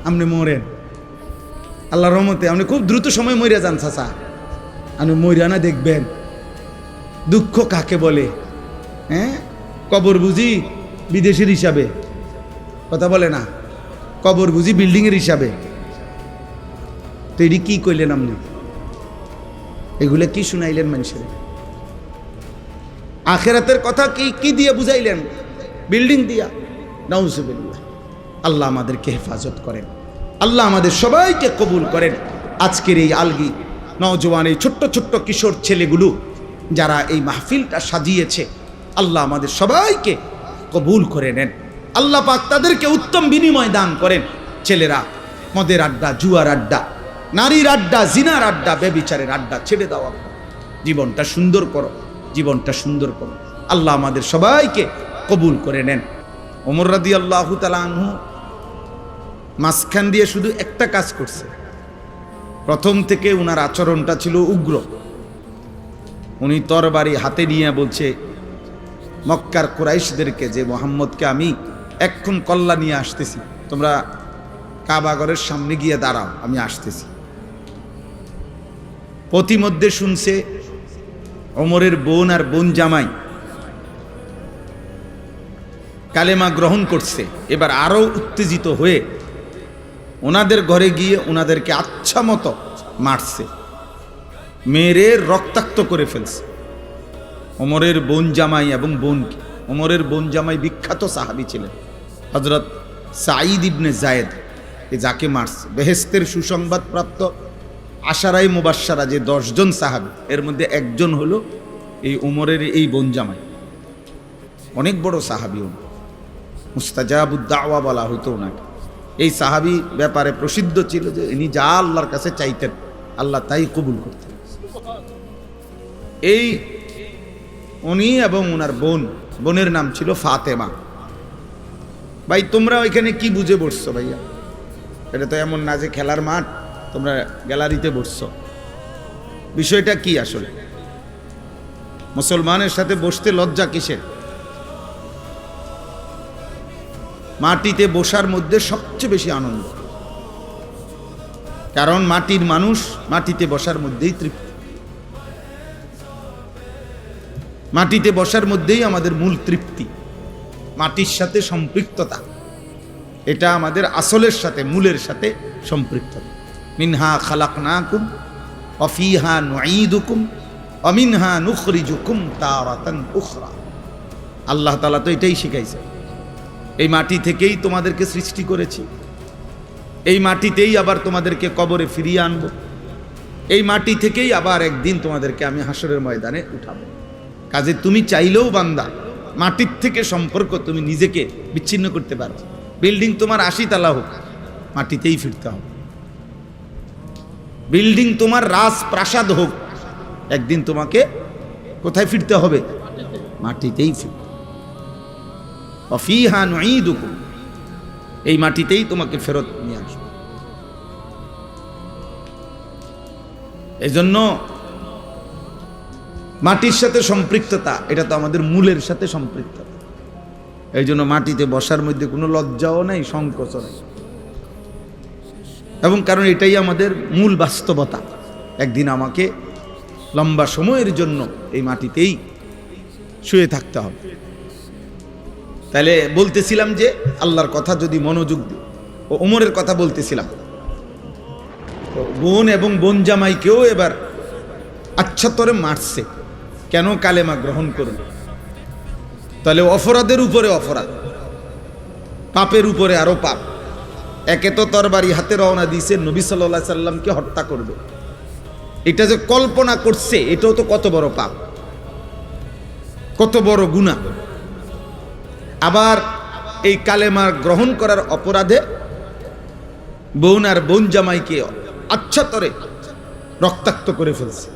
আপনি মরেন আল্লাহর রহমতে, আপনি খুব দ্রুত সময় মরিয়া যান চাচা, আপনি মরিয়া না দেখবেন দুঃখ কাকে বলে। হ্যাঁ, কবর বুঝি বিদেশের হিসাবে, কথা বলে না, কবর বুঝি বিল্ডিংয়ের হিসাবে, তো এটি কি কইলেন আপনি, এগুলো কি শুনাইলেন মানুষের? আখেরাতের কথা কি কি দিয়ে বুঝাইলেন? বিল্ডিং দিয়া। নাউজুবিল্লাহ। আল্লাহ আমাদেরকে হেফাজত করেন, আল্লাহ আমাদের সবাইকে কবুল করেন। আজকের এই আলগি নওজওয়ান, এই ছোট্ট ছোট্ট কিশোর ছেলেগুলো যারা এই মাহফিলটা সাজিয়েছে, আল্লাহ আমাদের সবাইকে কবুল করে নেন। আল্লাহ পাক তাদেরকে উত্তম বিনিময় দান করেন। ছেলেরা মদের আড্ডা, জুয়ার আড্ডা, নারীর আড্ডা, জিনার আড্ডা, বেবিচারের আড্ডা ছেড়ে দেওয়া, জীবনটা সুন্দর করো, জীবনটা সুন্দর করো। আল্লাহ আমাদের সবাইকে কবুল করে নেন। ওমর রাদিয়াল্লাহু তাআলা আনহু মাঝখান দিয়ে শুধু একটা কাজ করছে, প্রথম থেকে উনার আচরণটা ছিল উগ্র। উনি তরবারি হাতে নিয়ে বলছে মক্কার কুরাইশদেরকে যে মুহাম্মদকে আমি এক্ষণ কল্লা নিয়ে আসতেছি, তোমরা কাবাগরের সামনে গিয়ে দাঁড়াও, আমি আসতেছি। প্রতিমধ্যে শুনছে ওমরের বোন আর বোন জামাই কালেমা গ্রহণ করছে। এবার আরো উত্তেজিত হয়ে ওনাদের ঘরে গিয়ে ওনাদেরকে আচ্ছা মতো মারছে, মেরে রক্তাক্ত করে ফেলছে ওমরের বোন জামাই এবং বোনকে। ওমরের বোন জামাই বিখ্যাত সাহাবী ছিলেন, হযরত সাঈদ ইবনে যায়েদ, যাকে মারছে। বেহেশতের সুসংবাদ প্রাপ্ত আশারায়ে মুবাশশারা যে 10 জন সাহাবী, এর মধ্যে একজন হলো এই ওমরের এই বোন জামাই। অনেক বড় সাহাবী, মুস্তাজাবুদ দাওয়া বলা হতো ওনাকে। এই সাহাবী ব্যাপারে প্রসিদ্ধ ছিল যে ইনি যা আল্লাহর কাছে চাইতেন আল্লাহ তাই কবুল করতেন। এই উনি এবং ওনার বোনের নাম ছিল ফাতেমা। ভাই তোমরা ওইখানে কি বুঝে বসছো ভাইয়া? এটা তো এমন না যে খেলার মাঠ, তোমরা গ্যালারিতে বসছো। বিষয়টা কি আসলে? মুসলমানের সাথে বসতে লজ্জা কিসের? মাটিতে বসার মধ্যে সবচেয়ে বেশি আনন্দ, কারণ মাটির মানুষ মাটিতে বসার মধ্যেই তৃপ্তি, মাটিতে বসার মধ্যেই আমাদের মূল তৃপ্তি, মাটির সাথে সম্পৃক্ততা, এটা আমাদের আসলের সাথে মূলের সাথে সম্পৃক্ততা। মিনহা খালাকনাকুম ওয়া ফিহা নুঈদুকুম ওয়া মিনহা নুখরিজুকুম তারাতান উখরা। আল্লাহ তাআলা তো এটাই শিখাইছে, এই মাটি থেকেই তোমাদেরকে সৃষ্টি করেছি, এই মাটিতেই আবার তোমাদেরকে কবরে ফিরিয়ে আনবো, এই মাটি থেকেই আবার একদিন তোমাদেরকে আমি হাসরের ময়দানে উঠাবো। কাজে তুমি চাইলেও বান্দা মাটির থেকে সম্পর্ক তুমি নিজেকে বিচ্ছিন্ন করতে পারো। বিল্ডিং তোমার 80 তলা হোক, মাটিতেই ফিরতে হবে। বিল্ডিং তোমার রাজপ্রাসাদ হোক, একদিন তোমাকে কোথায় ফিরতে হবে? মাটিতেই ফিরতে। ফিহা নুঈদুকুম, এই মাটিতেই তোমাকে ফেরত নিয়ে আসবে। এজন্য মাটির সাথে সম্পৃক্ততা, এটা তো আমাদের মূলের সাথে সম্পৃক্ততা। এই জন্য মাটিতে বসার মধ্যে কোনো লজ্জাও নাই, সংকোচও নাই। এবং কারণ এটাই আমাদের মূল বাস্তবতা। একদিন আমাকে লম্বা সময়ের জন্য এই মাটিতেই শুয়ে থাকতে হবে। তাহলে বলতেছিলাম যে আল্লাহর কথা যদি মনোযোগ দিই, ও ওমরের কথা বলতেছিলাম, বোন এবং বোন জামাইকেও এবার আচ্ছাতরে মারছে। কেন? কালেমা গ্রহণ করল। তাহলে অপরাধের উপরে অপরাধ, পাপের উপরে আরো পাপ। একে তো তরবারি হাতে রওনা দিয়েছে, নবী সাল্লাল্লাহু আলাইহি সাল্লামকে হত্যা করবে, এটা যে কল্পনা করছে, এটাও তো কত বড় পাপ, কত বড় গুনাহ। আবার এই কালেমা গ্রহণ করার অপরাধে বোন আর বোন জামাইকে আচ্ছাতরে রক্তাক্ত করে ফেলছে।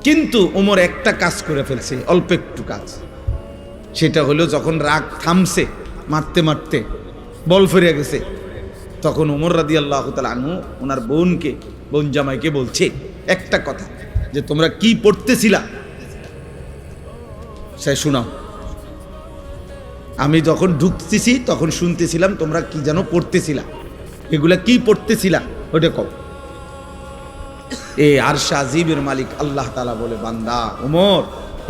কিন্তু ওমর একটা কাজ করে ফেলছে, অল্প একটু কাজ। সেটা হলো যখন রাগ থামছে, মারতে মারতে বল ফিরে গেছে, তখন ওমর রাদিয়াল্লাহু তাআলা আনহু ওনার বোনকে, বোন জামাইকে বলছে একটা কথা, যে তোমরা কি পড়তেছিলা সে শোনাও। আমি যখন ঢুকতেছি তখন শুনতেছিলাম তোমরা কি যেন পড়তেছিলা, এগুলা কি পড়তেছিলা ওটা কও। এ আরশ আজিমের মালিক আল্লাহ তাআলা বলে, বান্দা ওমর,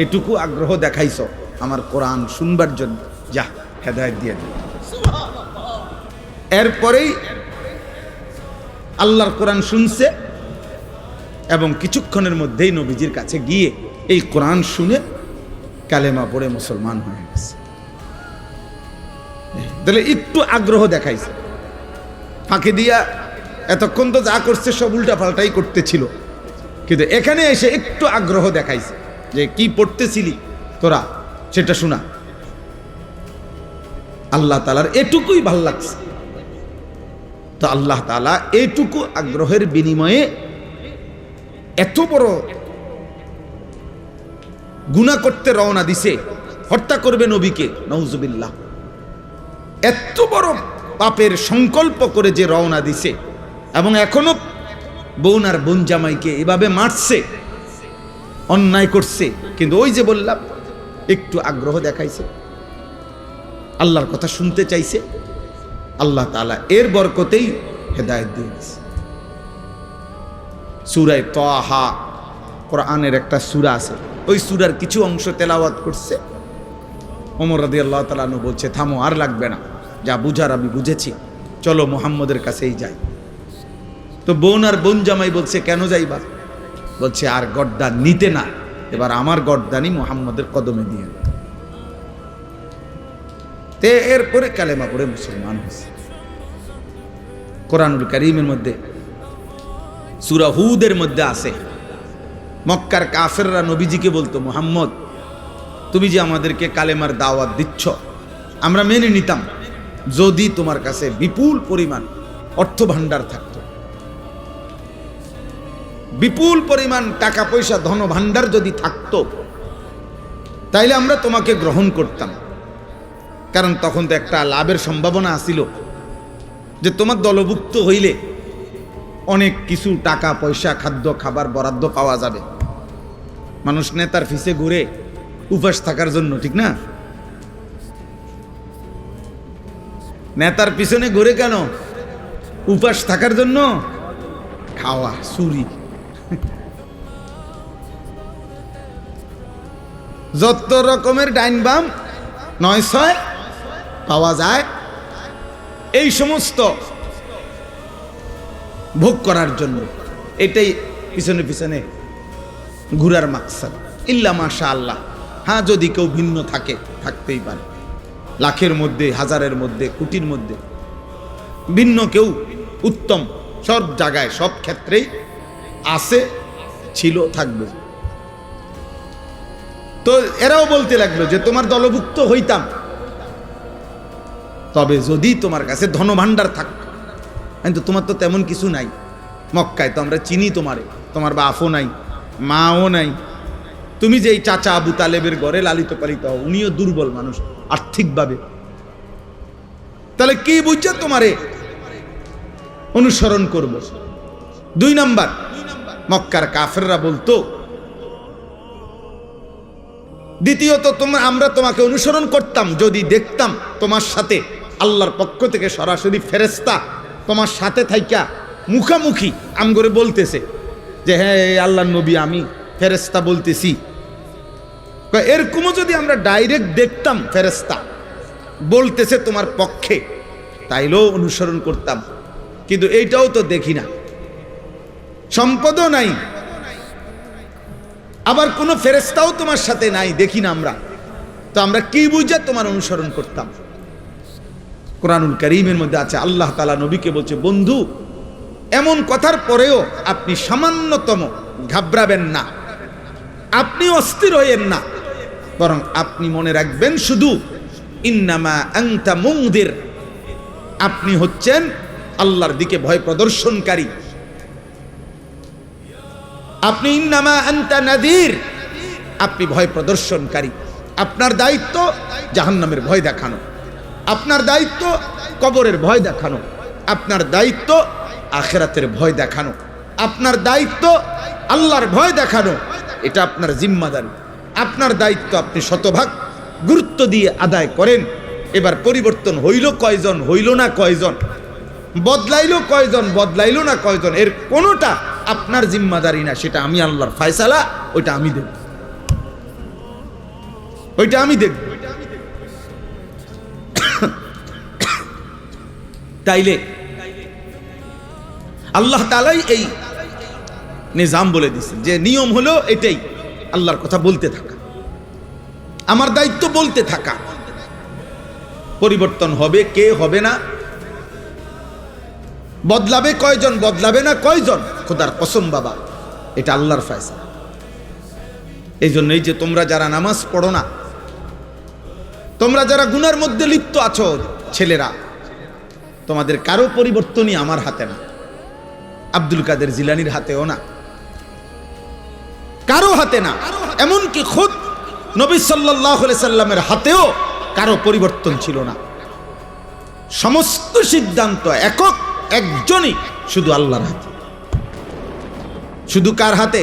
এটুকু আগ্রহ দেখাইছ আমার কোরআন শুনবার জন্য, যা হেদায়েত দিয়ে দে। এরপরেই আল্লাহর কোরআন শুনছে এবং কিছুক্ষণের মধ্যেই নবীজির কাছে গিয়ে এই কোরআন শুনে কালেমা পড়ে মুসলমান হয়ে গেছে। তাহলে একটু আগ্রহ দেখাইছে। ফাঁকে দিয়া এতক্ষণ তো যা করছে সব উল্টা পাল্টাই করতেছিল, কিন্তু এখানে এসে একটু আগ্রহ দেখাইছে যে কি পড়তেছিলি তোরা সেটা শোনা। আল্লাহ তাআলার এটুকুই ভাল লাগছে। তো আল্লাহ তাআলা এইটুকু আগ্রহের বিনিময়ে এত বড় গুনাহ করতে রওনা দিছে, হত্যা করবে নবীকে, নাউজুবিল্লাহ। এত বড় পাপের সংকল্প করে যে রওনা দিছে, এবং এখনো বোন আর বোন জামাইকে এভাবে মারছে, অন্যায় করছে, কিন্তু ওই যে বললাম একটু আগ্রহ দেখাইছে, আল্লাহর কথা শুনতে চাইছে। আল্লাহ তাআলা এর বরকতেই হেদায়েত দিয়েছে। সূরা তাহা কোরআনের একটা সূরা আছে, ওই সূরার কিছু অংশ তেলাওয়াত করছে। ওমর রাদিয়াল্লাহু তাআলা আনহু বলছে, থামো, আর লাগবে না, যা বুঝার আমি বুঝেছি, চলো মুহাম্মদের কাছেই যাই। তো বোন আর বোন জামাই বলছে, কেন যাইবা? বলছে, আর গর্দান নিতে না, এবার আমার গর্দানই মুহাম্মদের কদমে দিয়ে। তে এরপরে কালেমা পড়ে মুসলমান হয়েছে। কোরআনুল কারীমের মধ্যে সূরা হুদের মধ্যে আছে, মক্কার কাফেররা নবীজিকে বলতো, মুহাম্মদ তুমি যে আমাদেরকে কালেমার দাওয়াত দিচ্ছ, আমরা মেনে নিতাম যদি তোমার কাছে বিপুল পরিমাণ অর্থ ভাণ্ডার থাকতো, বিপুল পরিমাণ টাকা পয়সা ধন ভাণ্ডার যদি থাকতো, তাইলে আমরা তোমাকে গ্রহণ করতাম। কারণ তখন তো একটা লাভের সম্ভাবনা আছিল, যে তোমার দলভুক্ত হইলে অনেক কিছু টাকা পয়সা, খাদ্য খাবার বরাদ্দ পাওয়া যাবে। মানুষ নেতার পিছে ঘুরে উপাস থাকার জন্য, ঠিক না? নেতার পিছনে ঘুরে কেন? উপাস থাকার জন্য। খাওয়া, চুরি, যত রকমের ডাইন বাম নয় ছয় পাওয়া যায়, এই সমস্ত ভোগ করার জন্য। এটাই পিছনে পিছনে ঘুরার মাকসাদ। ইল্লা মাশাআল্লাহ, হ্যাঁ, যদি কেউ ভিন্ন থাকে, থাকতেই পারে, লাখের মধ্যে, হাজারের মধ্যে, কোটির মধ্যে ভিন্ন কেউ উত্তম, সব জায়গায় সব ক্ষেত্রেই আছে, ছিল, থাকবে। তো এরাও বলতে লাগলো যে তোমার দলভুক্ত হইতাম, তবে যদি তোমার কাছে ধনভাণ্ডার থাকত। কিন্তু তোমার তো তেমন কিছু নাই, মক্কায় তো আমরা চিনি তোমারে, তোমার বাপও নাই, মাও নাই, তুমি যে এই চাচা আবু তালেবের ঘরে লালিত পালিত হও, উনিও দুর্বল মানুষ আর্থিকভাবে, তাহলে কি বুঝছে তোমারে অনুসরণ করব। 2 নাম্বার, মক্কার কাফেররা বলতো দ্বিতীয়ত আমরা তোমাকে অনুসরণ করতাম যদি দেখতাম তোমার সাথে আল্লাহর পক্ষ থেকে সরাসরি ফেরেশতা তোমার সাথে থাইকা মুখামুখি আম করে বলতেছে যে হ্যাঁ আল্লাহর নবী আমি ফেরেশতা বলতেছি। এরকমও যদি আমরা ডাইরেক্ট দেখতাম ফেরেশতা বলতেছে তোমার পক্ষে, তাইলেও অনুসরণ করতাম। কিন্তু এইটাও তো দেখি না, সম্পদও নাই, আবার কোনো ফেরেশতাও তোমার সাথে নাই, দেখি না আমরা, তো আমরা কি বুঝে তোমার অনুসরণ করতাম? কোরআনুল কারীমের মধ্যে আছে আল্লাহ তাআলা নবীকে বলছে, বন্ধু এমন কথার পরেও আপনি সামান্যতম ঘাবড়াবেন না, আপনি অস্থির হইয়েন না, বরং আপনি মনে রাখবেন শুধু ইন্নামা আনতা মুনদির, আপনি হচ্ছেন আল্লাহর দিকে ভয় প্রদর্শনকারী। আপনি ইন্নামা আনতা নাযীর, আপনি ভয় প্রদর্শনকারী। আপনার দায়িত্ব জাহান্নামের ভয় দেখানো, আপনার দায়িত্ব কবরের ভয় দেখানো, আপনার দায়িত্ব আখিরাতের ভয় দেখানো, আপনার দায়িত্ব আল্লাহর ভয় দেখানো। এটা আপনার জিম্মাদারি, আপনার দায়িত্ব আপনি শতভাগ গুরুত্ব দিয়ে আদায় করেন। এবার পরিবর্তন হইল কয়জন, হইল না কয়জন, বদলাইলো কয়জন, বদলাইলো না কয়জন, এর কোনোটা আপনার জিম্মাদারি না, সেটা আমি আল্লাহর ফয়সালা, ওইটা আমি দেখব, ওইটা আমি দেখব। তাইলে আল্লাহ তাআলাই এই নিজাম বলে দিয়েছেন যে নিয়ম হলো এটাই, আল্লাহর কথা বলতে থাকা, আমার দায়িত্ব বলতে থাকা। পরিবর্তন হবে কে, হবে না, বদলাবে কয়জন, বদলাবে না কয়জন, খোদার কসম বাবা, এটা আল্লাহর ফয়সালা। এই জন্যই যে তোমরা যারা নামাজ পড়ো না, তোমরা যারা গুনার মধ্যে লিপ্ত আছো ছেলেরা, তোমাদের কারো পরিবর্তনই আমার হাতে না, আব্দুল কাদের জিলানীর হাতেও না, কারো হাতে না, এমনকি খুদ নবী সাল্লাল্লাহু আলাইহি সাল্লামের হাতেও কারো পরিবর্তন ছিল না। সমস্ত সিদ্ধান্ত একক একজনই, শুধু আল্লাহর হাতে। শুধু কার হাতে?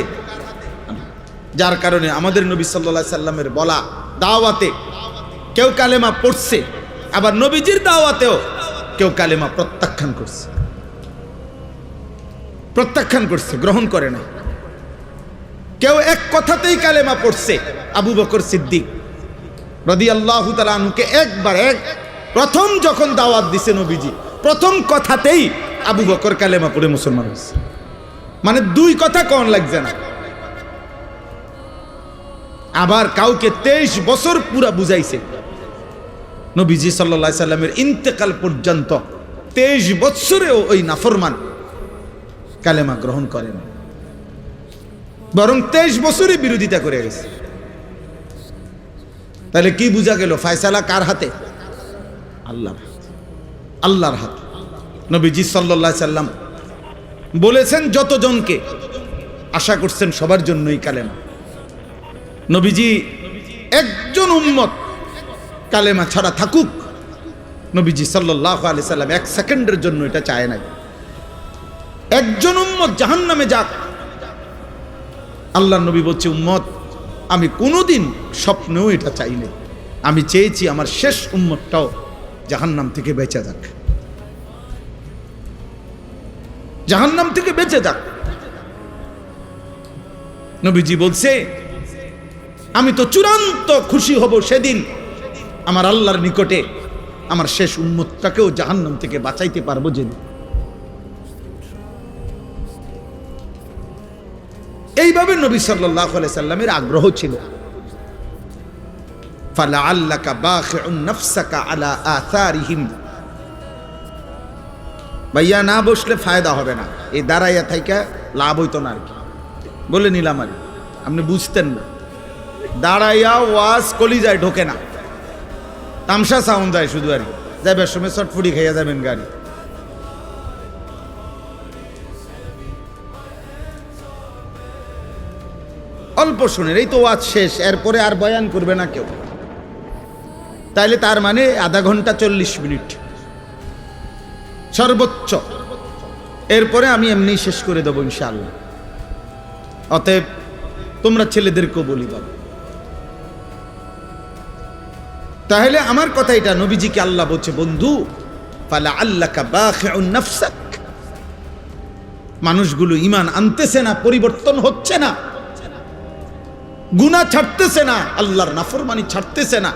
যার কারণে আমাদের নবী সাল্লাল্লাহু আলাইহি সাল্লামের বলা দাওয়াতে কেউ কালেমা পড়ছে, আবার নবীজির দাওয়াতেও কেউ কালেমা প্রত্যাখ্যান করছে, প্রত্যাখ্যান করছে, গ্রহণ করে না। কেউ এক কথাতেই কালেমা পড়ছে, আবু বকর সিদ্দিক রাদিয়াল্লাহু তাআলা আনহুকে একবার প্রথম যখন দাওয়াত দিছে নবীজি, প্রথম কথাতেই আবু বকর কালেমা পড়ে মুসলমান হয়েছে। মানে দুই কথা কোন লাগছে না। আবার কাউকে 23 বছর পুরা বুঝাইছে, নবীজি সাল্লাল্লাহু আলাইহি সাল্লামের ইন্তেকাল পর্যন্ত 23 বছরেও ওই নাফরমান কালেমা গ্রহণ করেন, বরং 23 বছরই বিরোধিতা করে গেছে। তাহলে কি বোঝা গেল? ফয়সালা কার হাতে? আল্লাহর হাতে, আল্লাহর হাতে। নবীজি সাল্লাল্লাহু আলাইহি সাল্লাম বলেছেন যতজনকে, আশা করছেন সবার জন্যই কালেমা। নবীজি একজন উম্মত কালেমা ছাড়া থাকুক, নবীজি সাল্লাল্লাহু আলাইহি সাল্লাম এক সেকেন্ডের জন্য এটা চায় নাই। একজন উম্মত জাহান্নামে যাক, আল্লাহর নবী বলছে উম্মত আমি কোনোদিন স্বপ্নেও এটা চাইনি, আমি চেয়েছি আমার শেষ উম্মতটাও জাহান্নাম থেকে বেঁচে যাক, জাহান্নাম থেকে বেঁচে যাক। নবীজি বলছে আমি তো চূড়ান্ত খুশি হব সেদিন আমার আল্লাহর নিকটে আমার শেষ উম্মতটাকেও জাহান্নাম থেকে বাঁচাইতে পারবো যেদিন। এইভাবে নবী সাল্লাল্লাহু আলাইহি সাল্লামের আগ্রহ ছিল। ফালাআল্লাকা বাখিউন নাফসাকা আলা আথারিহিম, ভাইয়া না বসলে ফায়দা হবে না, এই দাঁড়াইয়া থাইকা লাভ হইতো না আর কি, বলে নিলাম আর আপনি বুঝতেন না। দাঁড়াইয়া ওয়াজ কলিজায় ঢোকে না, তামসা সাউন্ড যায় শুধু আর কি, যাইবার সময় চটফুটি খাইয়া যাবেন গাড়ি। অল্প শুনেন, এই তো ওয়াজ শেষ, এরপরে আর বয়ান করবে না কেউ, তাইলে তার মানে আধা ঘন্টা 40 মিনিট সর্বোচ্চ, এরপরে আমি এমনি শেষ করে দেবো ইনশাআল্লাহ। অতএব তোমরা ছেলেদেরকেও বলি, বাবা তাহলে আমার কথা এটা, নবীজিকে আল্লাহ বলছে বন্ধু ফালা আল্লাকা বাখিউন নাফসাক, মানুষগুলো ঈমান আনতেছে না, পরিবর্তন হচ্ছে না, গুনাহ ছাড়তেছে না, আল্লাহর নাফরমানি ছাড়তেছে না,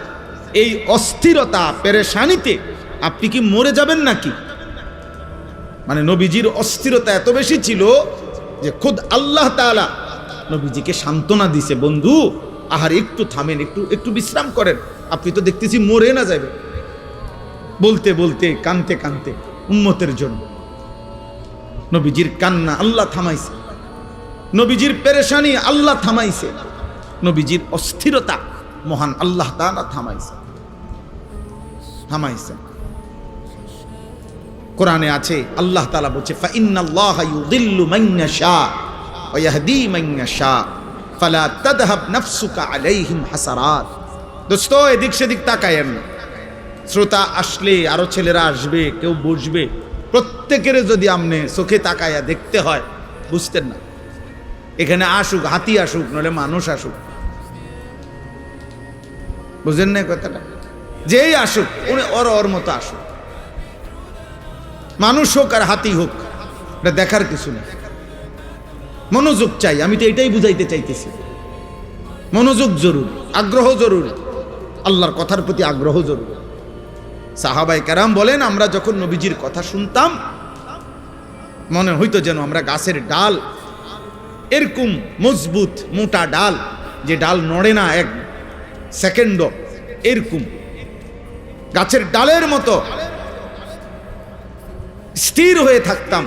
এই অস্থিরতা পেরেশানিতে আপনি কি মরে যাবেন নাকি? মানে নবীজির অস্থিরতা এত বেশি ছিল যে খুদ আল্লাহ তাআলা নবীজিকে সান্ত্বনা দিছে, বন্ধু আহার একটু থামেন, একটু বিশ্রাম করেন, আপনি তো দেখতেছি মরে না যাবে। বলতে বলতে কানতে কানতে উম্মতের জন্য নবীজির কান্না আল্লাহ থামাইছে, নবীজির পেরেশানি আল্লাহ থামাইছে, নবীজির অস্থিরতা মহান আল্লাহ তাআলা থামাইছে। কোরআনে আছে আল্লাহ তাআলা বলছে ফা ইন্নাল্লাহা ইউযিল্লু মান ইয়াশা ওয়া ইয়াহদি মান ইয়াশা ফালা তাযহাব নাফসুকা আলাইহিম হাসারাত। দোস্ত এদিক সেদিক তাকায়েন না, শ্রোতা আসলে আরো ছেলেরা আসবে, কেউ বসবে, প্রত্যেকের যদি আমনে চোখে তাকায়া দেখতে হয়, বুঝতেন না এখানে আসুক হাতি আসুক নলে মানুষ আসুক, বুঝেন না কথাটা? যেই আসুক উনি ওর মতো আসুক, মানুষ হোক আর হাতি হোক, এটা দেখার কিছু না। মনোযোগ চাই, আমি তো এটাই বুঝাইতে চাইতেছি। মনোযোগ জরুরি, আগ্রহ জরুরি, আল্লাহর কথার প্রতি আগ্রহ জরুরি। সাহাবায়ে কেরাম বলেন আমরা যখন নবীজির কথা শুনতাম মনে হইতো যেন আমরা গাছের ডাল, এরকম মজবুত মোটা ডাল, যে ডাল নড়ে না এক সেকেন্ডও, এরকম গাছের ডালের মতো স্থির হয়ে থাকতাম।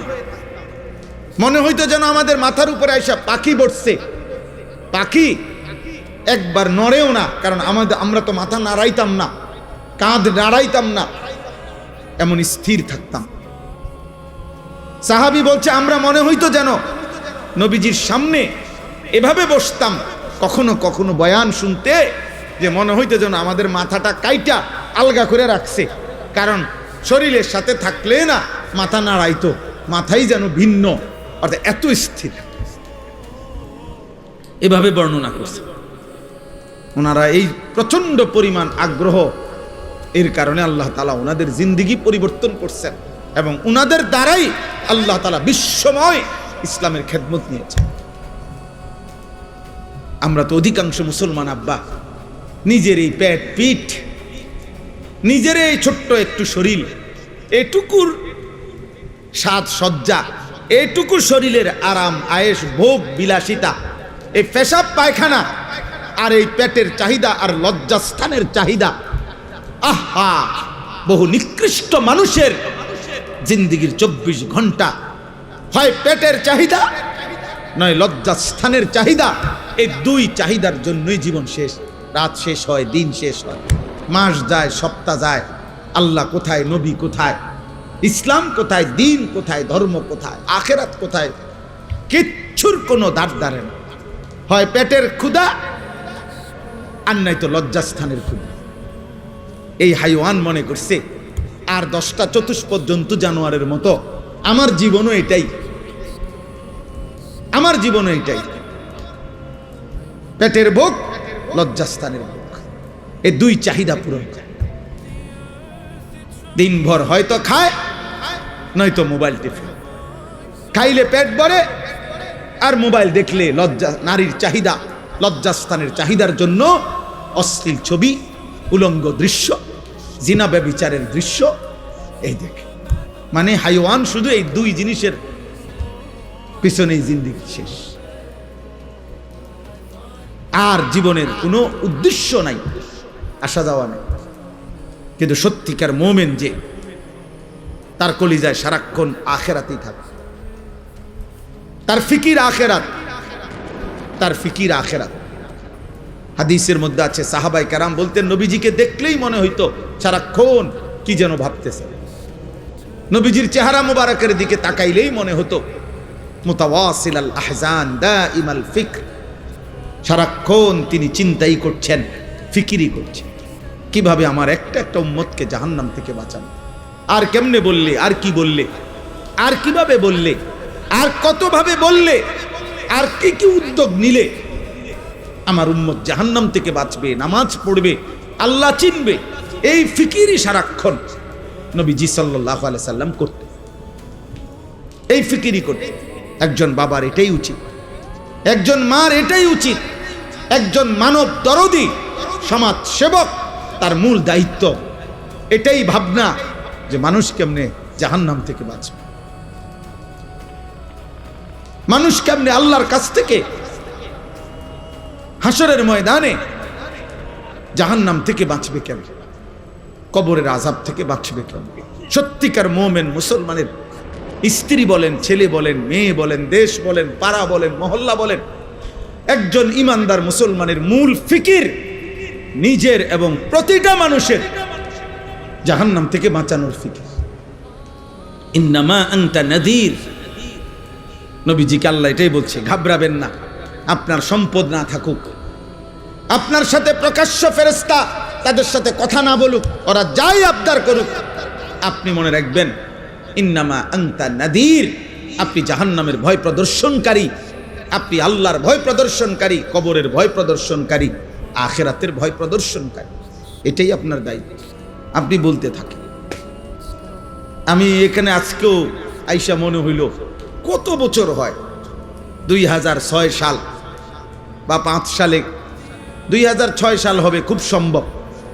মনে হইতো যেন আমাদের মাথার উপরে আইসা পাখি বসছে, পাখি একবার নড়েও না, কারণ আমরা তো মাথা নাড়াইতাম না, কাঁধ নাড়াইতাম না, এমন স্থির থাকতাম। সাহাবী বলছে আমরা মনে হইতো যেন নবীজির সামনে এভাবে বসতাম, কখনো কখনো বয়ান শুনতে যে মনে হইতো যেন আমাদের মাথাটা কাইটা আলগা করে রাখছে, কারণ শরীরের সাথে থাকলে না মাথা নাড়াইতো, মাথাই যেন ভিন্ন, অর্থাৎ এত স্থির। এভাবে বর্ণনা করছে ওনারা। এই প্রচন্ড পরিমাণ আগ্রহ, এর কারণে আল্লাহ তাআলা ওনাদের জিন্দেগি পরিবর্তন করছেন এবং ওনাদের দ্বারাই আল্লাহ তাআলা বিশ্বময় ইসলামের খেদমত নিয়েছেন। আমরা তো অধিকাংশ মুসলমান আব্বা নিজের এই পেট পিঠ, নিজের এই ছোট্ট একটু শরীর, এটুকুর সাজ সজ্জা, এটুকু শরীরের আরাম আয়েশ ভোগ বিলাসিতা, এই পেশাব পায়খানা আর এই পেটের চাহিদা আর লজ্জাস্থানের চাহিদা, আহা বহু নিকৃষ্ট মানুষের জিন্দেগির 24 ঘন্টা হয় পেটের চাহিদা নয় লজ্জাস্থানের চাহিদা। এই দুই চাহিদার জন্যই জীবন শেষ, রাত শেষ হয়, দিন শেষ হয়, মাস যায়, সপ্তাহ যায়, আল্লাহ কোথায়, নবী কোথায়, ইসলাম কোথায়, দিন কোথায়, ধর্ম কোথায়, আখেরাত কোথায়, কিচ্ছুর কোনো ধার ধারে না। হয় পেটের ক্ষুধা আর নাই তো লজ্জাস্থানের ক্ষুধা। এই হাইওয়ান মনে করছে আর 10টা চতুষ্পদ জন্তু জানোয়ারের মতো আমার জীবনও এটাই, আমার জীবনও এটাই, পেটের ভোগ, লজ্জাস্থানের ভোগ, এই দুই চাহিদা পূরণ করে। দিনভর হয়তো খায় নয়তো মোবাইল টিপে, খাইলে পেট ভরে আর মোবাইল দেখলে লজ্জা, নারীর চাহিদা, লজ্জাস্থানের চাহিদার জন্য অশ্লীল ছবি, উলঙ্গ দৃশ্য, জিনা ব্যভিচারের দৃশ্য, এই দেখে। মানে হাইওয়ান শুধু এই দুই জিনিসের পিছনেই জিন্দেগি শেষ, আর জীবনের কোনো উদ্দেশ্য নাই, আসা যাওয়া নাই। কিন্তু সত্যিকার মোমেন যে, তার কলিজায় সারাক্ষণ আখেরাতেই থাকে, তার ফিকির আখেরাত, তার ফিকির আখেরাত। হাদিসের মধ্যে আছে সাহাবায়ে কেরাম বলতেন নবীজিকে দেখলেই মনে হইতো সারাক্ষণ কি যেন ভাবতেছে, নবীজির চেহারা মোবারকের দিকে তাকাইলেই মনে হতো মুতাওয়াসিল আল আহজান দাইমাল ফিকর, সারাক্ষণ তিনি চিন্তাই করছেন, ফিকিরই করছেন, কিভাবে আমার একটা একটা উম্মতকে জাহান্নাম থেকে বাঁচানো, আর কেমনে বললে, আর কি বললে, আর কিভাবে বললে, আর কতভাবে বললে, আর কি কি উদ্যোগ নিলে আমার উম্মত জাহান্নাম থেকে বাঁচবে, নামাজ পড়বে, আল্লাহ চিনবে। এই ফিকিরই সারাক্ষণ নবীজি সাল্লাল্লাহু আলাইহি সাল্লাম করতেন, এই ফিকিরই করতেন। একজন বাবার এটাই উচিত, একজন মার এটাই উচিত, একজন মানব দরদি সমাজ সেবক তার মূল দায়িত্ব এটাই ভাবনা যে মানুষ কেমনে জাহান্নাম থেকে বাঁচবে, মানুষ কেমনে আল্লাহর কাছ থেকে হাসরের ময়দানে জাহান্নাম থেকে বাঁচবে কেমনে, কবরের আযাব থেকে বাঁচবে কেমনে। সত্যিকার মুমিন মুসলমানের স্ত্রী বলেন, ছেলে বলেন, মেয়ে বলেন, দেশ বলেন, পাড়া বলেন, মহল্লা বলেন, একজন ইমানদার মুসলমানের মূল ফিকির নিজের এবং প্রতিটা মানুষের জাহান্নাম থেকে বাঁচানোর ফিকির। ইন্নামা আনতা নাযীর, নবীজিকে আল্লাহ এটাই বলছে, ঘাবড়াবেন না। আপনার সম্পদ না থাকুক, আপনার সাথে প্রকাশ্য ফেরেশতা তাদের সাথে কথা না বলুক, ওরা যাই আবদার করুক, আপনি মনে রাখবেন ইন্নামা আনতা নাযীর, আপনি জাহান্নামের ভয় প্রদর্শনকারী, আপনি আল্লাহর ভয় প্রদর্শনকারী, কবরের ভয় প্রদর্শনকারী, আখিরাতের ভয় প্রদর্শনকারী। এটাই আপনার দায়িত্ব। আপনি বলতে থাকেন। আমি এখানে আজকেও আইসা মনে হইল কত বছর হয়, 2006 সাল বা 5 সালে, 2006 সাল হবে খুব সম্ভব,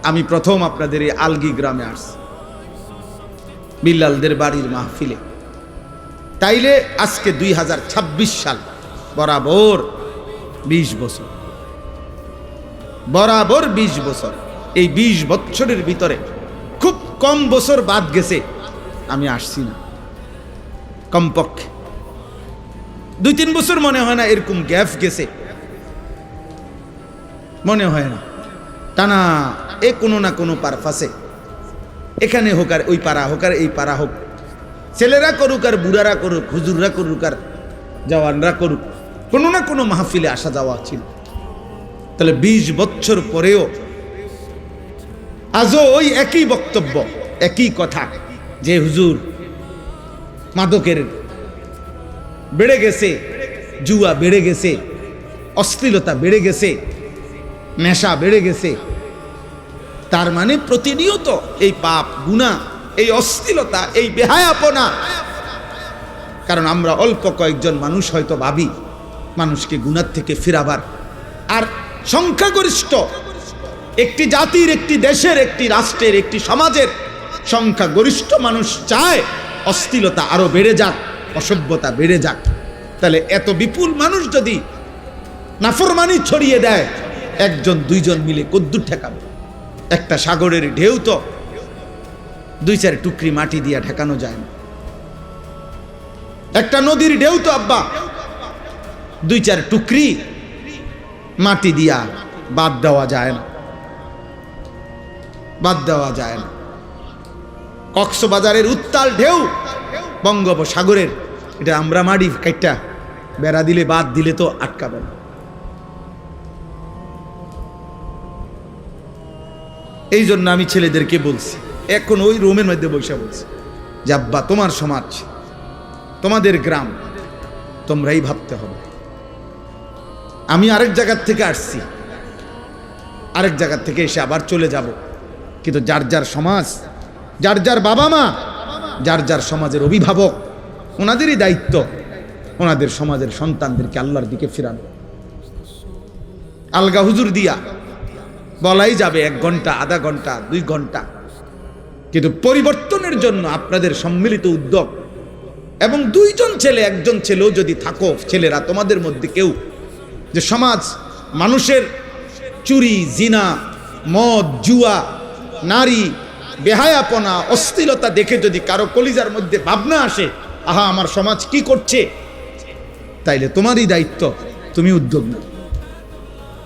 আমি প্রথম আপনাদের এই আলগি গ্রামে আসছি বিল্লালদের বাড়ির মাহফিলে। তাইলে আজকে 2026 সাল, বরাবর 20 বছর, বরাবর 20 বছর। এই 20 বছরের ভিতরে খুব কম বছর বাদ গেছে আমি আসছি না, কমপক্ষে 2-3 বছর মনে হয় না এরকম গ্যাপ গেছে, মনে হয় না। টানা এ কোনো না কোনো পারপাসে, এখানে হোক আর ওই পাড়া হোক আর এই পাড়া হোক, ছেলেরা করুক আর বুড়ারা করুক, হুজুররা করুক আর জওয়ানরা করুক, কোনো না কোনো মাহফিলে আসা যাওয়া ছিল। তাহলে 20 বছর পরেও আজও ওই একই বক্তব্য, একই কথা যে হুজুর মাদকের বেড়ে গেছে, জুয়া বেড়ে গেছে, অশ্লীলতা বেড়ে গেছে, নেশা বেড়ে গেছে। তার মানে প্রতিনিয়ত এই পাপ, গুনাহ, এই অশ্লীলতা, এই বেহায়াপনা। কারণ আমরা অল্প কয়েকজন মানুষ হয়তো ভাবি মানুষকে গুনাহ থেকে ফিরাবার, আর সংখ্যাগরিষ্ঠ একটি জাতির, একটি দেশের, একটি রাষ্ট্রের, একটি সমাজের সংখ্যাগরিষ্ঠ মানুষ চায় অশ্লীলতা আরো বেড়ে যাক, অসভ্যতা বেড়ে যাক। তাহলে এত বিপুল মানুষ যদি নাফরমানি ছড়িয়ে দেয়, 1-2 মিলে কদ্দুর ঠেকাবে? একটা সাগরের ঢেউ তো 2-4 টুকরি মাটি দিয়া ঠেকানো যায় না। একটা নদীর ঢেউ তো আব্বা 2-4 টুকরি মাটি দিয়া বাদ দেওয়া যায় না, বাদ দেওয়া যায় না। কক্সবাজারের উত্তাল ঢেউ বঙ্গোপসাগরের, এটা আমরা মাটি কাইটা বেড়া দিলে, বাদ দিলে তো আটকাবে না। এই জন্য আমি ছেলেদেরকে বলছি, এখন ওই রুমের মধ্যে বসে বলছি যে আব্বা, তোমার সমাজ, তোমাদের গ্রাম, তোমরাই ভাবতে হবে। আমি আরেক জায়গার থেকে আসছি, আরেক জায়গার থেকে এসে আবার চলে যাব, কিন্তু যার যার সমাজ, যার যার বাবা মা, যার যার সমাজের অভিভাবক, ওনাদেরই দায়িত্ব ওনাদের সমাজের সন্তানদেরকে আল্লাহর দিকে ফিরানো। আলগা হুজুর দিয়া বলাই যাবে 1 ঘন্টা, আধা ঘন্টা, 2 ঘন্টা, কিন্তু পরিবর্তনের জন্য আপনাদের সম্মিলিত উদ্যোগ, এবং 2 জন ছেলে, 1 জন ছেলেও যদি থাকো, ছেলেরা তোমাদের মধ্যে কেউ, যে সমাজ মানুষের চুরি, জিনা, মদ, জুয়া, নারী, বেহায়াপনা, অশ্লীলতা দেখে যদি কারো কলিজার মধ্যে ভাবনা আসে, আহা আমার সমাজ কি করছে, তাইলে তোমারই দায়িত্ব, তুমি উদ্যোগ নাও,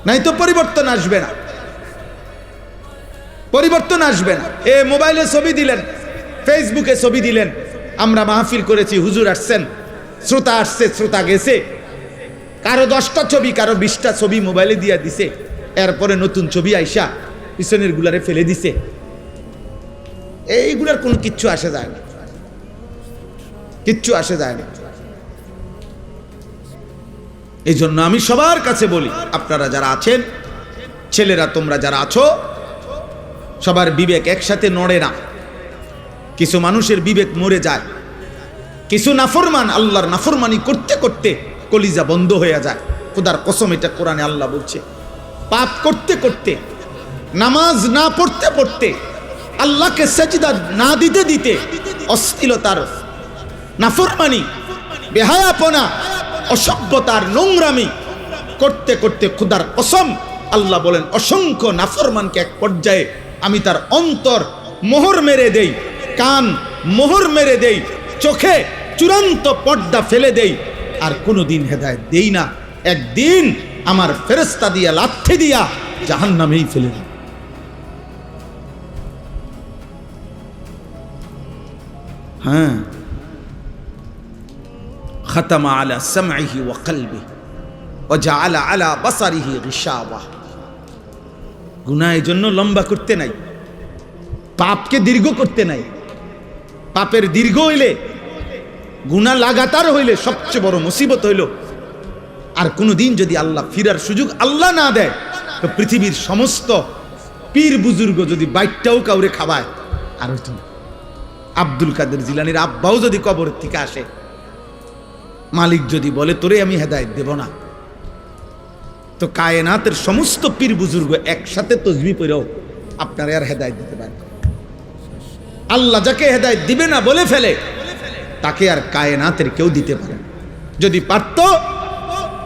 নাই তো পরিবর্তন আসবে না, পরিবর্তন আসবে না। এ মোবাইলে ছবি দিলেন, ফেসবুকে ছবি দিলেন, আমরা মাহফিল করেছি, হুজুর আসছেন, শ্রোতা আসছে, শ্রোতা গেছে, কারো 10টা ছবি, কারো 20টা ছবি মোবাইলে দিয়া দিছে, এরপরে নতুন ছবি আইসা পিছনের গুলারে ফেলে দিছে। এইগুলার কোনো কিচ্ছু আসে যায় না, কিচ্ছু আসে যায় না। এই জন্য আমি সবার কাছে বলি, আপনারা যারা আছেন, ছেলেরা তোমরা যারা আছো, সবার বিবেক একসাথে নড়ে না, কিছু মানুষের বিবেক মরে যায়, কিছু নাফরমান আল্লাহর নাফরমানি করতে করতে কলিজা বন্ধ হয়ে যায়। খোদার কসম, এটা কোরআনে আল্লাহ বলছে। পাপ করতে করতে, নামাজ না পড়তে পড়তে, আল্লাহকে সেজদা না দিতে দিতে, অশ্লীলতার, নাফরমানি, বেহায়াপনা, অসভ্যতার, নোংরামি করতে করতে খোদার কসম আল্লাহ বলেন অসংখ্য নাফরমানকে এক পর্যায়ে আমি তার অন্তর মোহর মেরে দেই, কান মোহর মেরে দেই, চোখে চূড়ান্ত পর্দা ফেলে দেই, আর কোনোদিন হেদায়েত দেই না। একদিন আমার ফেরেশতা দিয়া লাথি দিয়া জাহান্নামেই ফেলে দেই। হ্যাঁ, খাতামা আলা সামঈহি ওয়া কলবিহি ওয়া জাআলা আলা বাসারিহি গিশাওয়া। গুনাহ এই জন্য লম্বা করতে নাই, পাপকে দীর্ঘ করতে নাই। পাপের দীর্ঘ হইলে, গুনাহ লাগাতার হইলে সবচেয়ে বড় মুসিবত হইল, আর কোনোদিন যদি আল্লাহ ফিরার সুযোগ আল্লাহ না দেয়, তো পৃথিবীর সমস্ত পীর বুজুর্গ যদি বাইকটাও কাউরে খাওয়ায় আর হইতো না। আব্দুল কাদের জিলানীর আব্বাও যদি কবর থেকে আসে, মালিক যদি বলে তোরে আমি হেদায়েত দেব না, তো কায়নাতের সমস্ত পীর বুজুর্গ একসাথে তসবিহ পড়েও আপনারা আর হেদায়েত দিতে পারে। আল্লাহ যাকে হেদায়েত দিবে না বলে ফেলে, তাকে আর কায়নাতের কেউ দিতে পারে না। যদি পারত,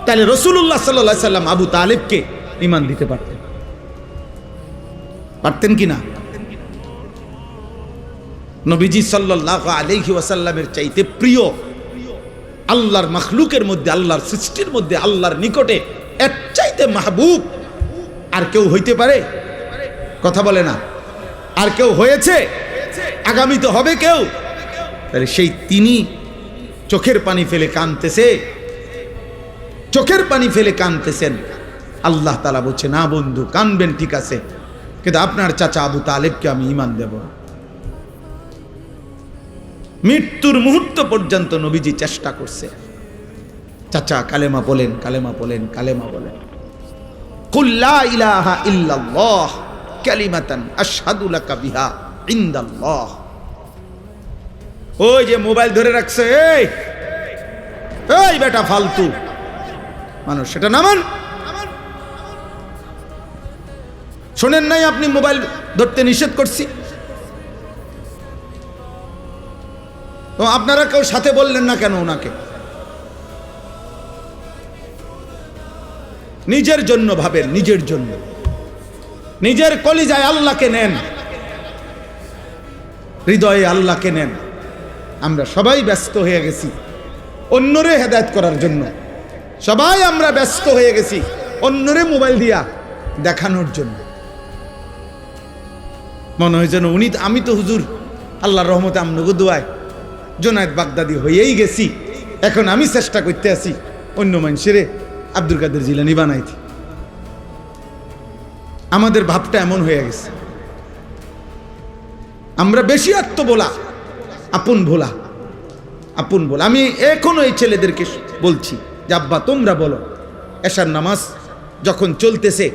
তাহলে রাসূলুল্লাহ সাল্লাল্লাহু আলাইহি সাল্লাম আবু তালেবকে ঈমান দিতে পারতেন। পারতেন কি না? নবীজি সাল্লাল্লাহু আলাইহি ওয়াসাল্লামের চাইতে প্রিয় আল্লাহর মাখলুকের মধ্যে, আল্লাহর সৃষ্টির মধ্যে, আল্লাহর নিকটে এর চাইতে মাহবুব আর কেউ হইতে পারে? কথা বলে না। আর কেউ হয়েছে? আগামী তো হবে কেউ। তাহলে সেই তিনি চোখের পানি ফেলে কাঁদতেছে, চোখের পানি ফেলে কাঁদতেছেন। আল্লাহ তাআলা বলছে না বন্ধু, কাঁদবেন ঠিক আছে, কিন্তু আপনার চাচা আবু তালেবকে আমি ঈমান দেব। মৃত্যুর মুহূর্ত পর্যন্ত নবীজি চেষ্টা করছে, চাচা কালেমা বলেন, কালেমা বলেন, কালেমা বলেন। কুল লা ইলাহা ইল্লাল্লাহ কালিমাতান আশহাদু লাকা বিহা ইনদাল্লাহ। ওই যে মোবাইল ধরে রাখছে, এই বেটা ফালতু মানুষ, সেটা নামান। শোনেন নাই আপনি মোবাইল ধরতে নিষেধ করছি? তো আপনারা কেউ সাথে বললেন না কেন ওনাকে? নিজের জন্য ভাবেন, নিজের জন্য, নিজের কলিজায় আল্লাহকে নেন, হৃদয়ে আল্লাহকে নেন। আমরা সবাই ব্যস্ত হয়ে গেছি অন্যরে হেদায়েত করার জন্য, সবাই আমরা ব্যস্ত হয়ে গেছি অন্যরে মোবাইল দিয়া দেখানোর জন্য। মনে হয় যেন উনি, আমি তো হুজুর আল্লাহর রহমতে আমনগো দোয়ায় জুনায়েদ বাগদাদি হয়েই গেছি, এখন আমি চেষ্টা করতে আছি অন্য মানুষের আব্দুল কাদের জিলানী বানাইতে। আমাদের ভাবটা এমন হয়ে গেছে, আমরা বেশি আত্মবোলা, আপন ভোলা, আপন ভোলা। আমি এখনো এই ছেলেদেরকে বলছি যে আব্বা তোমরা বলো, এশার নামাজ যখন চলতেছে,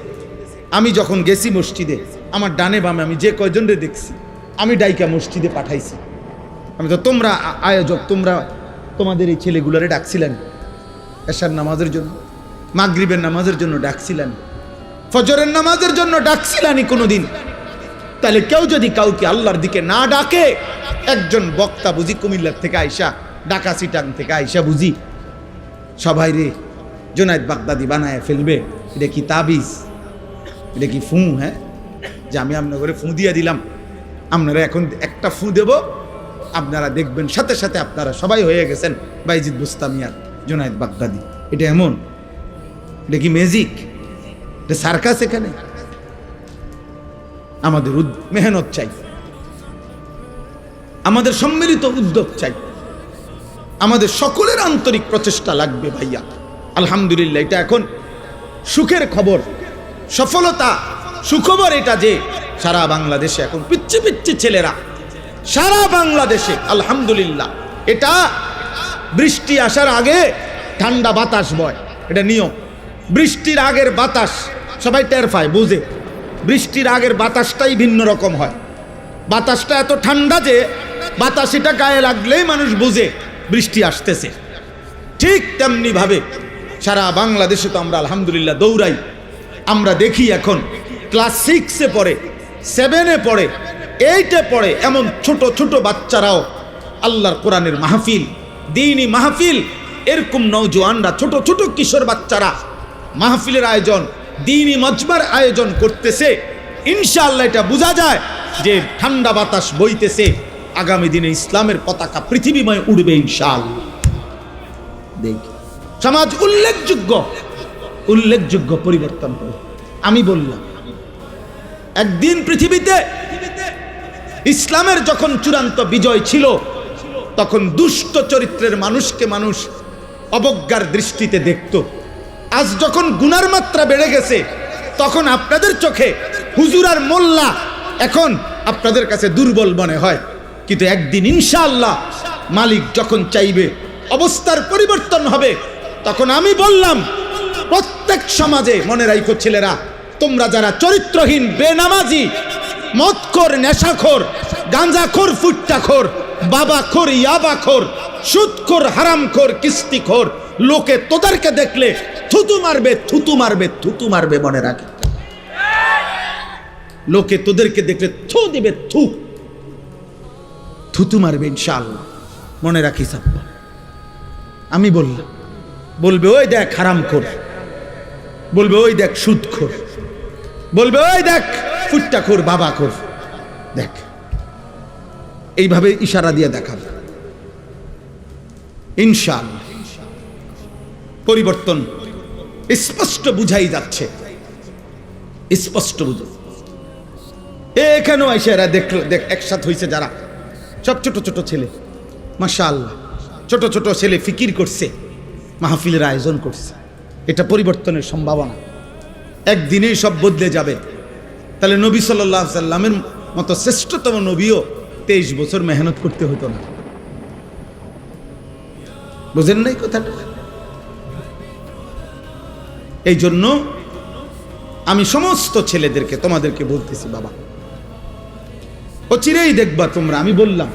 আমি যখন গেছি মসজিদে, আমার ডানে বামে আমি যে কয়জনরে দেখছি, আমি ডাইকা মসজিদে পাঠাইছি। আমি তো, তোমরা আয়োজক, তোমরা তোমাদের এই ছেলেগুলোরে ডাকছিলেন এশার নামাজের জন্য, মাগরিবের নামাজের জন্য ডাকছিলেন, ফজরের নামাজের জন্য ডাকছিলেনই কোনোদিন? তাহলে কেউ যদি কাউকে আল্লাহর দিকে না ডাকে, একজন বক্তা বুঝি কুমিল্লার থেকে আইসা, ঢাকা চিটাং থেকে আইসা বুঝি সবাই রে জুনায়েদ বাগদাদি বানায় ফেলবে? এটা কি তাবিজ? এটা কি ফু? হ্যাঁ, যে আমি আপনার ঘরে ফু দিয়ে দিলাম, আপনারা এখন একটা ফু দেব, আপনারা দেখবেন সাথে সাথে আপনারা সবাই হয়ে গেছেন বাইজিদ বুস্তামিয়ার জুনায়েদ বাগদাদি। এটা এমন? এটা কি ম্যাজিক? এটা সার্কাস? এখানে আমাদের মেহনত চাই, আমাদের সম্মিলিত উদ্যোগ চাই, আমাদের সকলের আন্তরিক প্রচেষ্টা লাগবে ভাইয়া। আলহামদুলিল্লাহ, এটা এখন সুখের খবর, সফলতা, সুখবর এটা যে সারা বাংলাদেশে এখন পিচ্ছি পিচ্ছি ছেলেরা, সারা বাংলাদেশে আলহামদুলিল্লাহ, এটা বৃষ্টি আসার আগে ঠান্ডা বাতাস বয়, এটা নিয়ম। বৃষ্টির আগের বাতাস সবাই টের পায়, বুঝে, বৃষ্টির আগের বাতাসটাই ভিন্ন রকম হয়। বাতাসটা এত ঠান্ডা যে বাতাসিটা গায়ে লাগলেই মানুষ বুঝে বৃষ্টি আসতেছে। ঠিক তেমনি ভাবে সারা বাংলাদেশে তো আমরা আলহামদুলিল্লাহ দৌড়াই। আমরা দেখি এখন ক্লাস 6-এ পড়ে, 7-এ পড়ে, 8-এ পড়ে এমন ছোট ছোট বাচ্চারাও আল্লাহর কোরআনের মাহফিল, দ্বীনি মাহফিল, এরকম নওজোয়ানরা, ছোট ছোট কিশোর বাচ্চারা মাহফিলের আয়োজন, দ্বীনি মজমার আয়োজন করতেছে। ইনশাআল্লাহ এটা বোঝা যায় যে ঠান্ডা বাতাস বইতেছে, আগামী দিনে ইসলামের পতাকা পৃথিবীময় উড়বে ইনশাআল্লাহ। দেখি সমাজ উল্লেখযোগ্য পরিবর্তন হবে। আমি বললাম একদিন পৃথিবীতে ইসলামের যখন চূড়ান্ত বিজয় ছিল, তখন দুষ্ট চরিত্রের মানুষকে মানুষ অবজ্ঞার দৃষ্টিতে দেখত। আজ যখন গুনার মাত্রা বেড়ে গেছে, তখন আপনাদের চোখে হুজুর আর মোল্লা এখন আপনাদের কাছে দুর্বল মনে হয়। কিন্তু একদিন ইনশাআল্লাহ মালিক যখন চাইবে অবস্থার পরিবর্তন হবে, তখন আমি বললাম প্রত্যেক সমাজে মনে রাখো ছেলেরা, তোমরা যারা চরিত্রহীন, বেনামাজি, মদখোর, নেশাখোর, গাঁজাখোর, ফুট্টাখোর, বাবাখোর, ইয়াবাখোর, সুদখোর, হারামখোর, কিস্তিখোর, লোকে তোদেরকে দেখলে থুতু মারবে, থুতু মারবে, থুতু মারবে। মনে রাখে, লোকে তোদেরকে দেখলে থু দিবে, থুতু মারবে ইনশাআল্লাহ। মনে রাখিস আব্বা। আমি বললাম, বলবে ওই দেখ হারামখোর, বলবে ওই দেখ সুদখোর, বলবে ওই দেখ ফুট্টাখোর, বাবাখোর, দেখ। এইভাবে ইশারা দিয়ে দেখাবে। ইনশাআল্লাহ পরিবর্তন স্পষ্ট বুঝাই যাচ্ছে, স্পষ্ট বুঝে। এখানেও এসে এরা দেখলো, একসাথে হয়েছে যারা সব ছোট ছোট ছেলে, মাশাআল্লাহ, ছোট ছোট ছেলে ফিকির করছে, মাহফিলের আয়োজন করছে। এটা পরিবর্তনের সম্ভাবনা। একদিনেই সব বদলে যাবে। তাহলে নবী সাল্লাল্লাহু আলাইহি সাল্লামের মতো শ্রেষ্ঠতম নবীও 23 বছর মেহনত করতে হতো না। বুঝেন নাই কথাটা? এই জন্য আমি সমস্ত ছেলেদেরকে তোমাদেরকে বলতেছি, বাবা অচিরেই দেখবা তোমরা। আমি বললাম